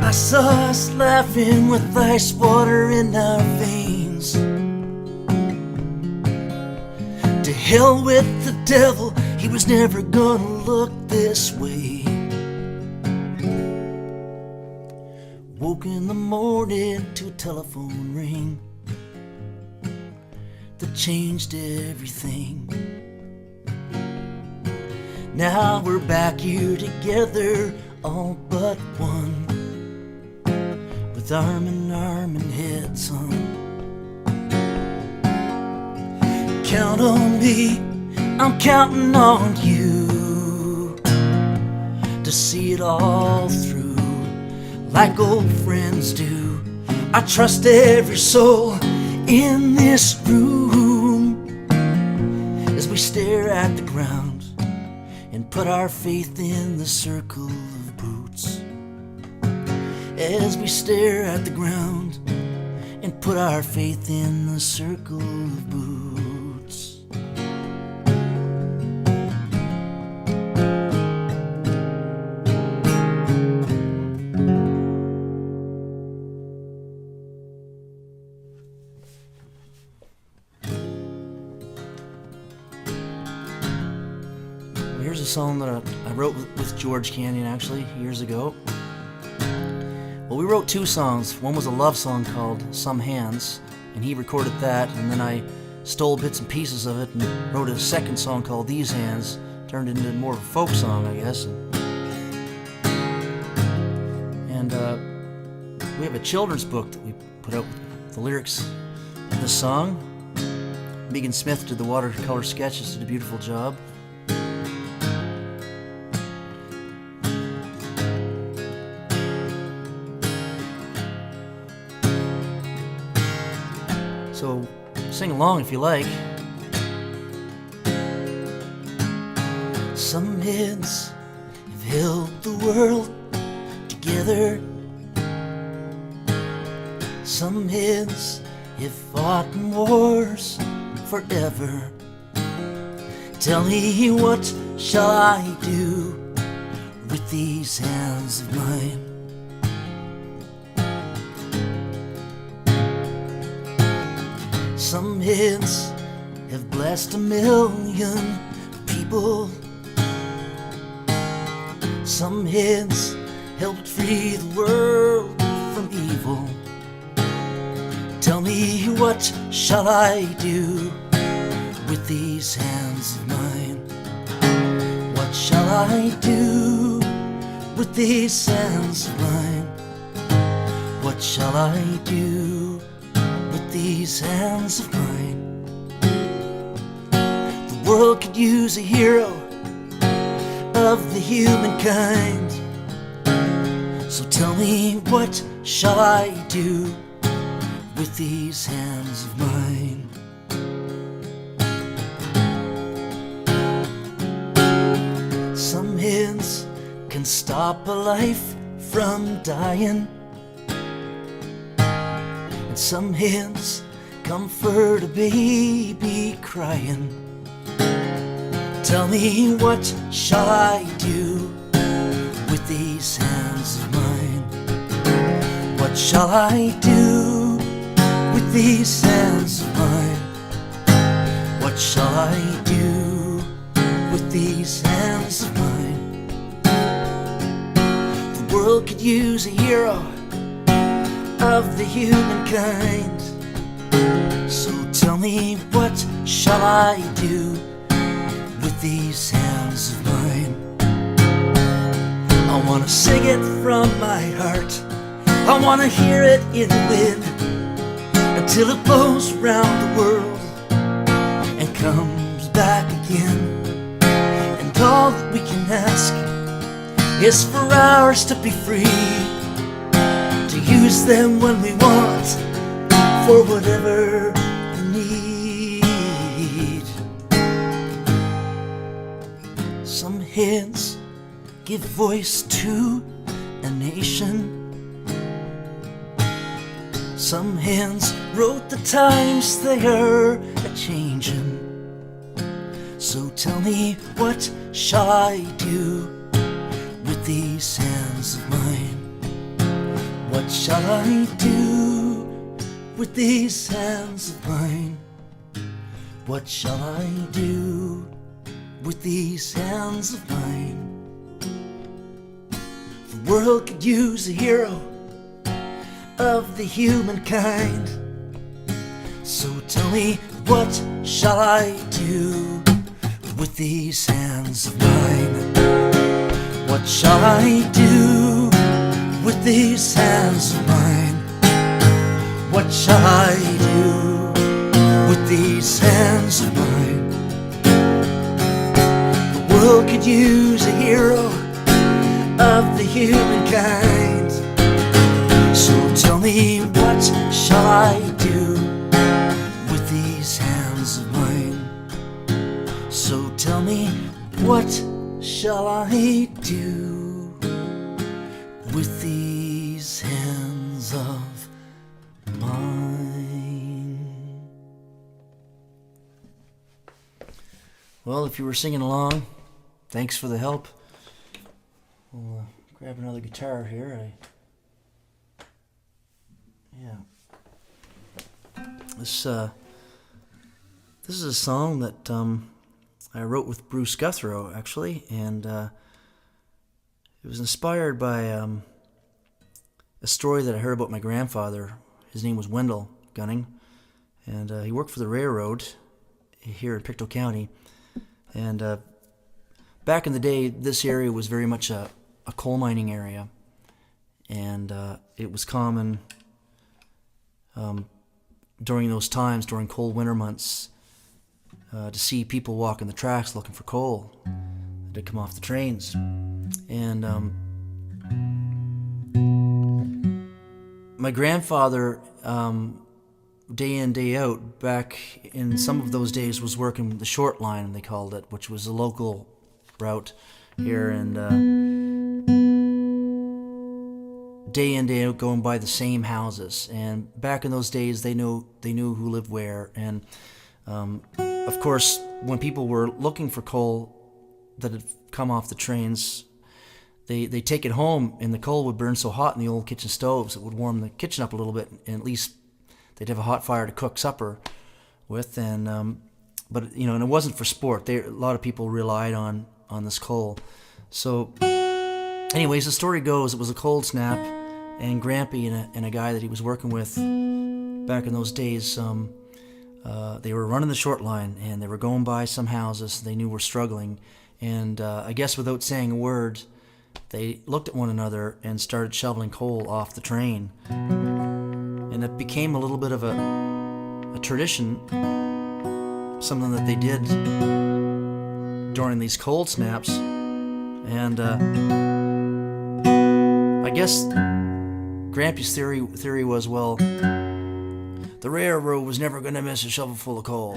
I saw us laughing with ice water in our veins. To hell with the devil, he was never gonna look this way. Woke in the morning to a telephone ring that changed everything. Now we're back here together, all but one, with arm in arm and heads on. Count on me, I'm counting on you to see it all through, like old friends do. I trust every soul in this room as we stare at the ground and put our faith in the circle of boots. As we stare at the ground and put our faith in the circle of boots. Here's a song that I wrote with George Canyon actually years ago. Well, we wrote two songs. One was a love song called Some Hands, and he recorded that, and then I stole bits and pieces of it and wrote a second song called These Hands turned into more of a folk song, I guess. And we have a children's book that we put out with the lyrics of the song. Megan Smith did the watercolor sketches, did a beautiful job. So sing along if you like. Some heads have held the world together. Some heads have fought in wars forever. Tell me, what shall I do with these hands of mine? Some heads have blessed 1,000,000 people. Some heads helped free the world from evil. Tell me, what shall I do with these hands of mine? What shall I do with these hands of mine? What shall I do with these hands of mine? The world could use a hero of the humankind. So tell me, what shall I do with these hands of mine? Some hands can stop a life from dying, and some hands comfort a baby crying. Tell me, what shall I do with these hands of mine? What shall I do with these hands of mine? What shall I do with these hands of mine? The world could use a hero of the humankind. So tell me, what shall I do with these hands of mine? I wanna sing it from my heart. I wanna hear it in the wind until it blows around the world and comes back again. And all that we can ask is for ours to be free, to use them when we want, for whatever we need. Some hands give voice to a nation. Some hands wrote the times they are a-changin'. So tell me, what shall I do with these hands of mine? What shall I do with these hands of mine? What shall I do with these hands of mine? The world could use a hero of the humankind. So tell me, what shall I do with these hands of mine? What shall I do with these hands of mine? What shall I do with these hands of mine? The world could use a hero of the humankind. So tell me, what shall I do with these hands of mine? So tell me, what shall I do with these hands of mine? Well, if you were singing along, thanks for the help. We'll grab another guitar here. This is a song that I wrote with Bruce Guthrow, actually, and it was inspired by a story that I heard about my grandfather. His name was Wendell Gunning, and he worked for the railroad here in Pictou County, and back in the day, this area was very much a coal mining area, and it was common during those times, during cold winter months, to see people walking the tracks looking for coal to come off the trains. And my grandfather, day in, day out, back in some of those days, was working the short line, they called it, which was a local route here, and day in, day out, going by the same houses. And back in those days, they knew who lived where. And of course, when people were looking for coal that had come off the trains, they take it home, and the coal would burn so hot in the old kitchen stoves it would warm the kitchen up a little bit, and at least they'd have a hot fire to cook supper with. And but and it wasn't for sport. A lot of people relied on this coal. So anyways, the story goes, it was a cold snap, and Grampy and a guy that he was working with back in those days, they were running the short line, and they were going by some houses they knew were struggling, and I guess without saying a word, they looked at one another and started shoveling coal off the train. And it became a little bit of a tradition, something that they did during these cold snaps. And I guess Grampy's theory was, well, the railroad was never going to miss a shovel full of coal.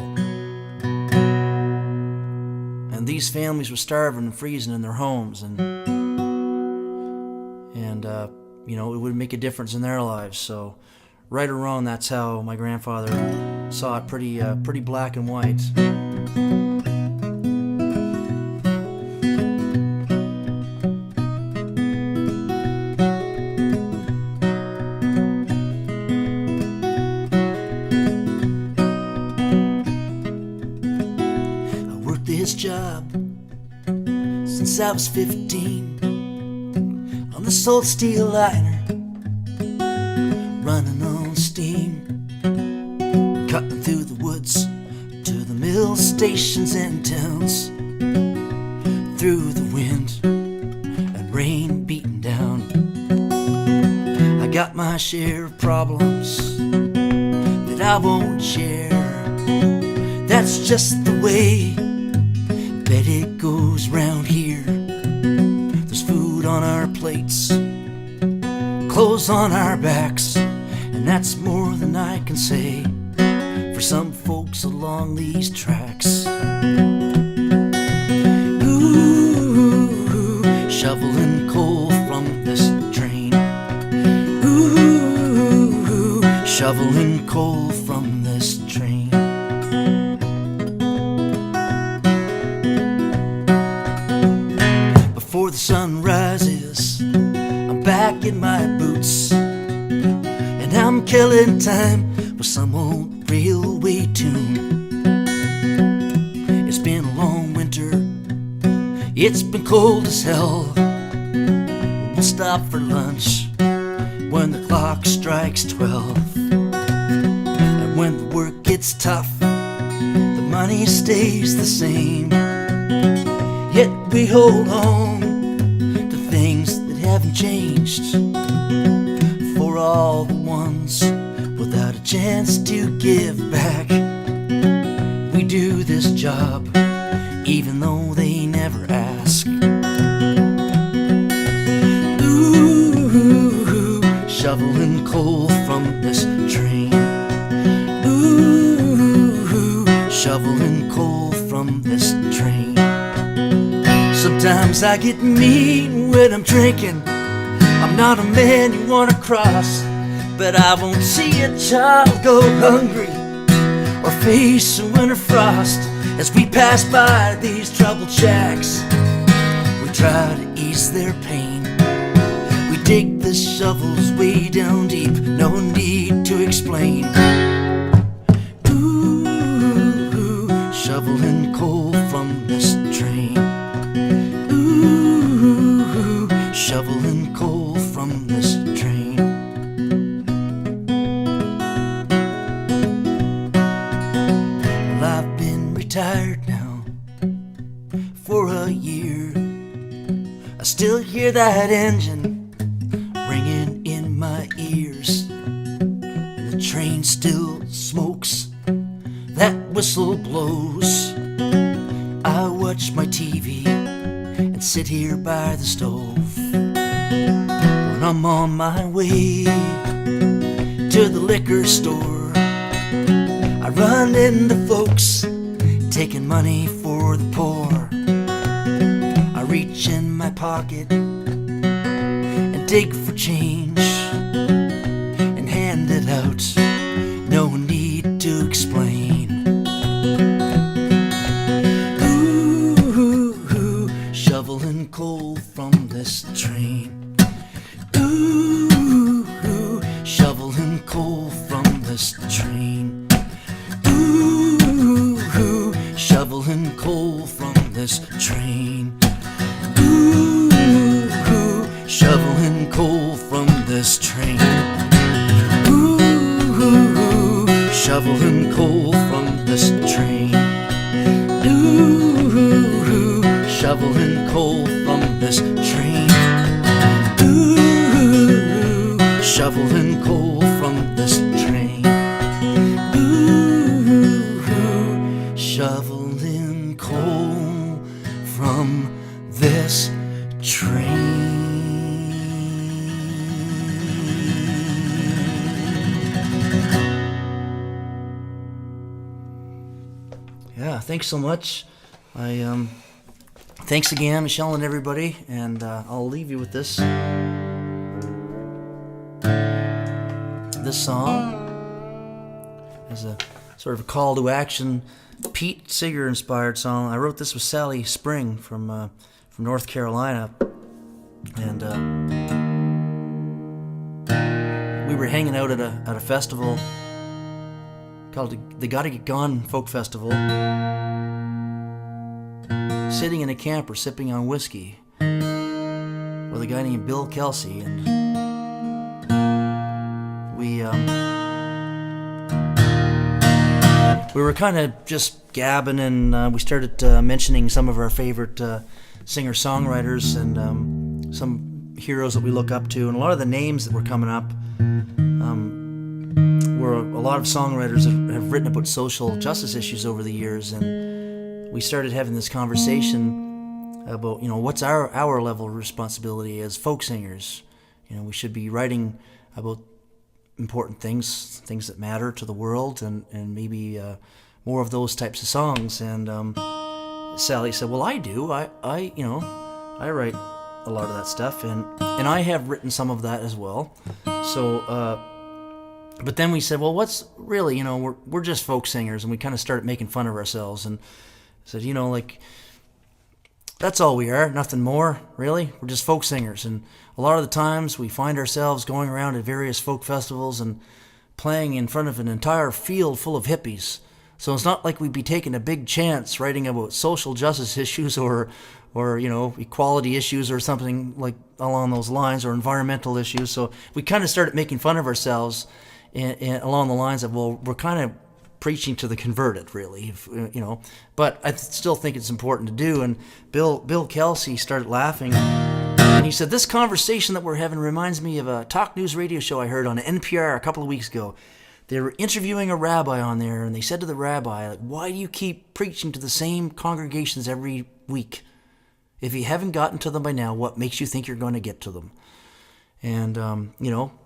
And these families were starving and freezing in their homes, and it would make a difference in their lives. So right or wrong, that's how my grandfather saw it, pretty black and white. I worked this job since I was 15 on this old steel liner, running on steam, cutting through the woods to the mill stations and towns, through the wind and rain beating down. I got my share of problems that I won't share. That's just the way that it goes round here. There's food on our plates, clothes on our backs, and that's more than I can say for some folks along these tracks. Ooh, shoveling coal from this train. Ooh, shoveling coal from this train. Before the sun rises, I'm back in my boots, and I'm killing time with some old railway tune. It's been a long winter, it's been cold as hell. We'll stop for lunch when the clock strikes 12. And when the work gets tough, the money stays the same. Yet we hold on to things that haven't changed. For all the ones without a chance to give back, we do this job even though they never ask. Ooh, shoveling coal from this train. Ooh, shoveling coal from this train. Sometimes I get mean when I'm drinking. I'm not a man you wanna cross, but I won't see a child go hungry or face a winter frost. As we pass by these troubled shacks, we try to ease their pain. We dig the shovels way down deep, no need to explain. Ooh, shoveling coal from this train. Ooh, shoveling coal from this train. Well, I've been retired now for a a year. I still hear that engine ringing in my ears, and the train still smokes, that whistle blows. I watch my TV and sit here by the stove. When I'm on my way to the liquor store, I run into folks taking money for the poor. I reach in my pocket and dig for change and hand it out, no need to explain. Ooh, shoveling coal from this train. Ooh, shoveling coal from this train. Ooh, shoveling coal from this train. Ooh, shoveling coal from this train. Ooh, shoveling coal from this train. Ooh, shoveling coal from this train. Ooh, shoveling coal from this train. Ooh, shoveling coal from this train. Yeah, thanks so much. Thanks again, Michelle and everybody, and I'll leave you with this song as a sort of a call to action. Pete Seeger inspired song. I wrote this with Sally Spring from North Carolina, and we were hanging out at a festival called the Gotta Get Gone Folk Festival, sitting in a camper sipping on whiskey with a guy named Bill Kelsey, and we were kind of just gabbing, and we started mentioning some of our favorite singer-songwriters and some heroes that we look up to, and a lot of the names that were coming up were a lot of songwriters that have written about social justice issues over the years, and we started having this conversation about, what's our level of responsibility as folk singers. We should be writing about important things that matter to the world, and maybe more of those types of songs. And Sally said, well, I do. I write a lot of that stuff, and I have written some of that as well. So, but then we said, well, what's really, we're just folk singers, and we kind of started making fun of ourselves, and said, that's all we are, nothing more, really. We're just folk singers, and a lot of the times we find ourselves going around at various folk festivals and playing in front of an entire field full of hippies. So it's not like we'd be taking a big chance writing about social justice issues or equality issues or something like along those lines, or environmental issues. So we kind of started making fun of ourselves along the lines of, well, we're kind of preaching to the converted, really, but I still think it's important to do. And Bill Kelsey started laughing, and he said, this conversation that we're having reminds me of a talk news radio show I heard on NPR a couple of weeks ago. They were interviewing a rabbi on there, and they said to the rabbi, why do you keep preaching to the same congregations every week? If you haven't gotten to them by now, what makes you think you're going to get to them? And,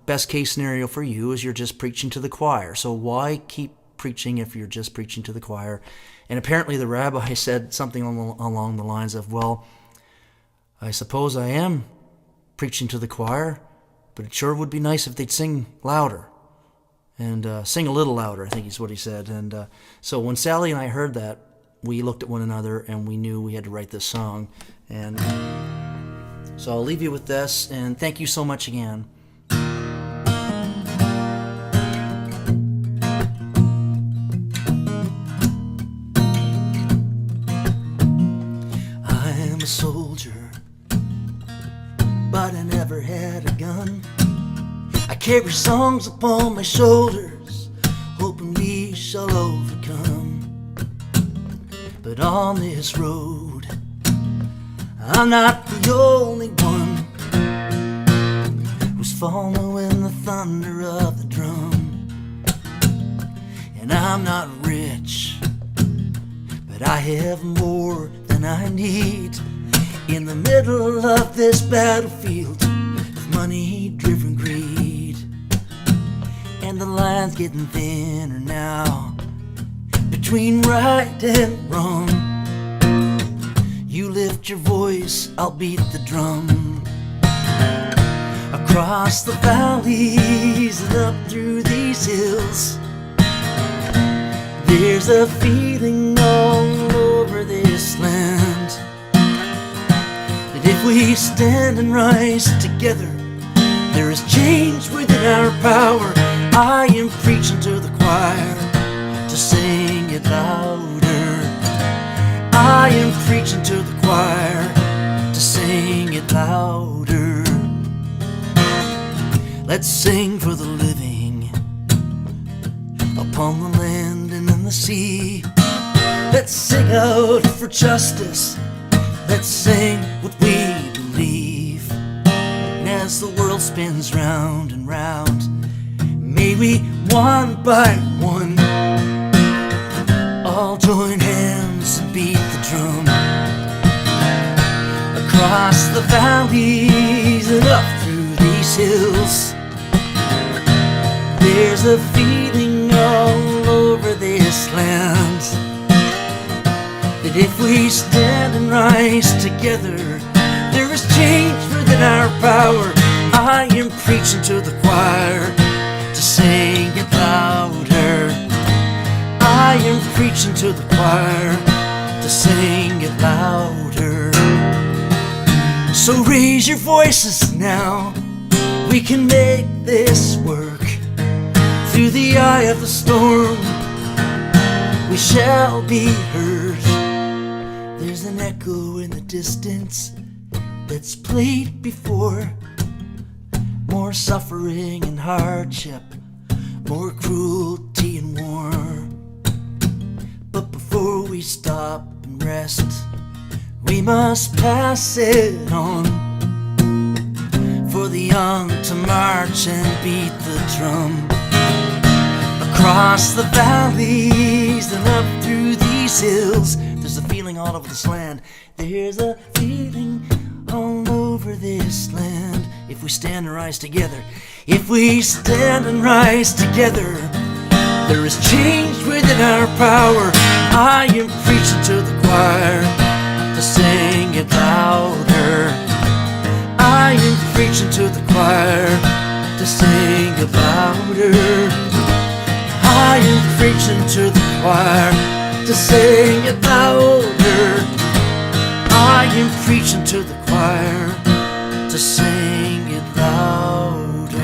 best case scenario for you is you're just preaching to the choir. So why keep preaching if you're just preaching to the choir? And apparently the rabbi said something along the lines of, well, I suppose I am preaching to the choir, but it sure would be nice if they'd sing louder. And sing a little louder, I think is what he said. And so when Sally and I heard that, we looked at one another and we knew we had to write this song. And so I'll leave you with this, and thank you so much again. I'm a soldier, but I never had a gun. I carry songs upon my shoulders, hoping we shall overcome. But on this road, I'm not the only one who's following the thunder of the drum. And I'm not rich, but I have more than I need. In the middle of this battlefield of money-driven greed, and the line's getting thinner now between right and wrong. You lift your voice, I'll beat the drum. Across the valleys and up through these hills, there's a feeling all over this land that if we stand and rise together, there is change within our power. I am preaching to the choir to sing it louder. I am preaching to the choir to sing it louder. Let's sing for the living upon the land and in the sea. Let's sing out for justice. Let's sing what we believe. And as the world spins round and round, may we one by one all join hands and beat the drum. Across the valleys and up through these hills, there's a feeling all over this land that if we stand and rise together, there is change within our power. I am preaching to the choir to sing it louder. I am preaching to the choir to sing it louder. So raise your voices now, we can make this work. Through the eye of the storm, we shall be heard. There's an echo in the distance that's played before. More suffering and hardship, more cruelty and war. But before we stop and rest, we must pass it on. For the young to march and beat the drum. Across the valleys and up through these hills, there's a feeling all over this land. There's a feeling all over this land. If we stand and rise together, if we stand and rise together, there is change within our power. I am preaching to the choir to sing it louder. I am preaching to the choir to sing it louder. I am preaching to the choir to sing it louder. I am preaching to the choir to sing it louder.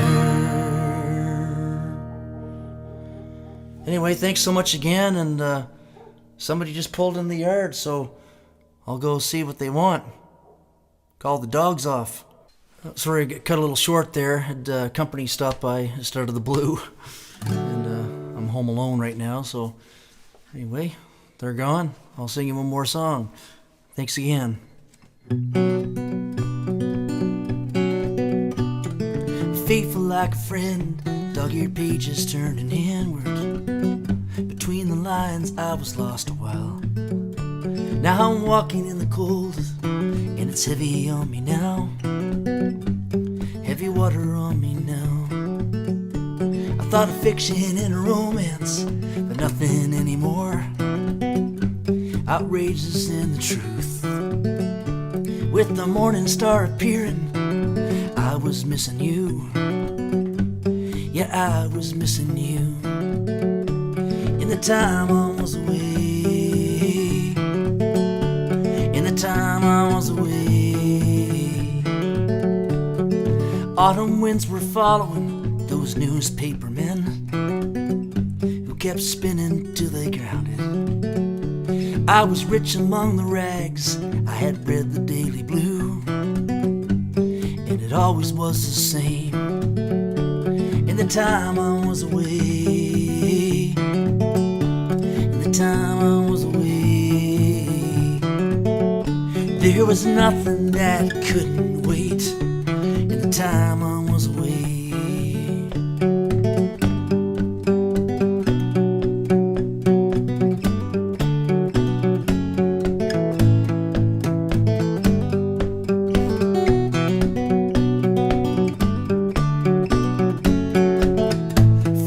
Anyway, thanks so much again, and somebody just pulled in the yard, so I'll go see what they want. Call the dogs off. Sorry, I got cut a little short there. Had company stop by just out of the blue, and I'm home alone right now, so anyway, they're gone. I'll sing you one more song. Thanks again. Faithful like a friend, dog-eared pages turning inward. Between the lines I was lost a while. Now I'm walking in the cold, and it's heavy on me now. Heavy water on me now. I thought of fiction and romance, but nothing anymore. Outrageous in the truth. With the morning star appearing, I was missing you. Yeah, I was missing you. In the time I was away. In the time I was away. Autumn winds were following those newspaper men who kept spinning till they grounded. I was rich among the rags. I had read the Daily Blue, and it always was the same. In the time I was away. In the time I was away. There was nothing that couldn't wait in the time I was away.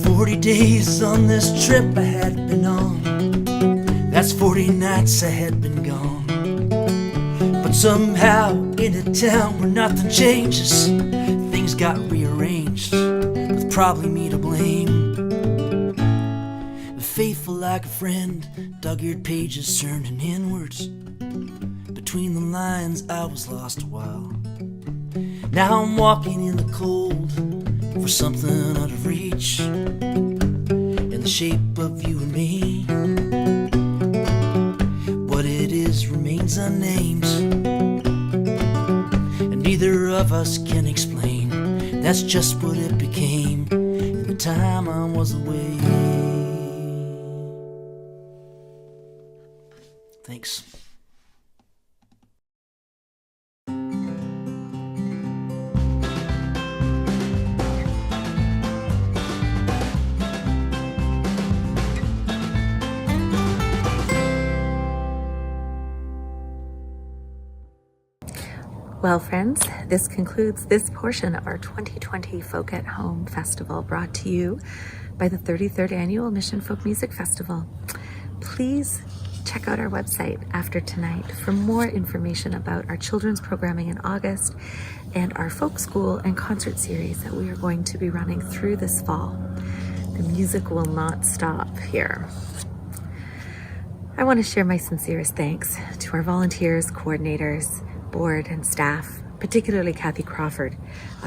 40 days on this trip I had been on. That's 40 nights I had been gone. But somehow in a town where nothing changes, things got rearranged, with probably me to blame. Faithful like a friend, dog-eared pages turning inwards. Between the lines I was lost a while. Now I'm walking in the cold for something out of reach, in the shape of you and me. What it is remains unnamed, and neither of us can explain. That's just what it became in the time I was away. Thanks. Well, friends, this concludes this portion of our 2020 Folk at Home Festival, brought to you by the 33rd Annual Mission Folk Music Festival. Please check out our website after tonight for more information about our children's programming in August and our folk school and concert series that we are going to be running through this fall. The music will not stop here. I want to share my sincerest thanks to our volunteers, coordinators, board and staff, particularly Kathy Crawford,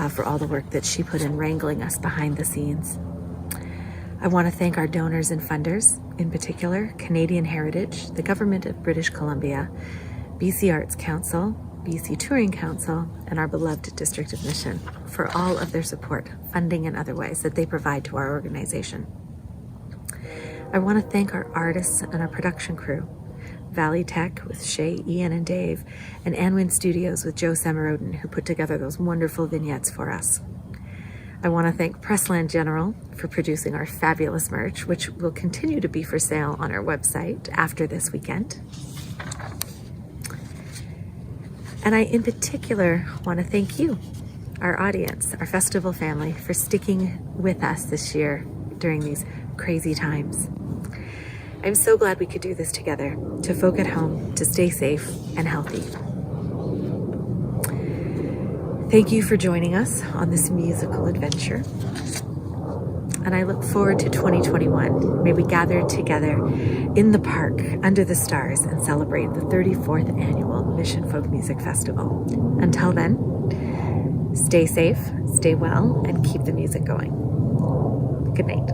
for all the work that she put in wrangling us behind the scenes. I want to thank our donors and funders, in particular Canadian Heritage, the Government of British Columbia, BC Arts Council, BC Touring Council, and our beloved District of Mission for all of their support, funding and otherwise, that they provide to our organization. I want to thank our artists and our production crew, Valley Tech with Shay, Ian, and Dave, and Anwin Studios with Joe Samarodin, who put together those wonderful vignettes for us. I want to thank Pressland General for producing our fabulous merch, which will continue to be for sale on our website after this weekend. And I, in particular, want to thank you, our audience, our festival family, for sticking with us this year during these crazy times. I'm so glad we could do this together, to folk at home, to stay safe and healthy. Thank you for joining us on this musical adventure. And I look forward to 2021. May we gather together in the park under the stars and celebrate the 34th Annual Mission Folk Music Festival. Until then, stay safe, stay well, and keep the music going. Good night.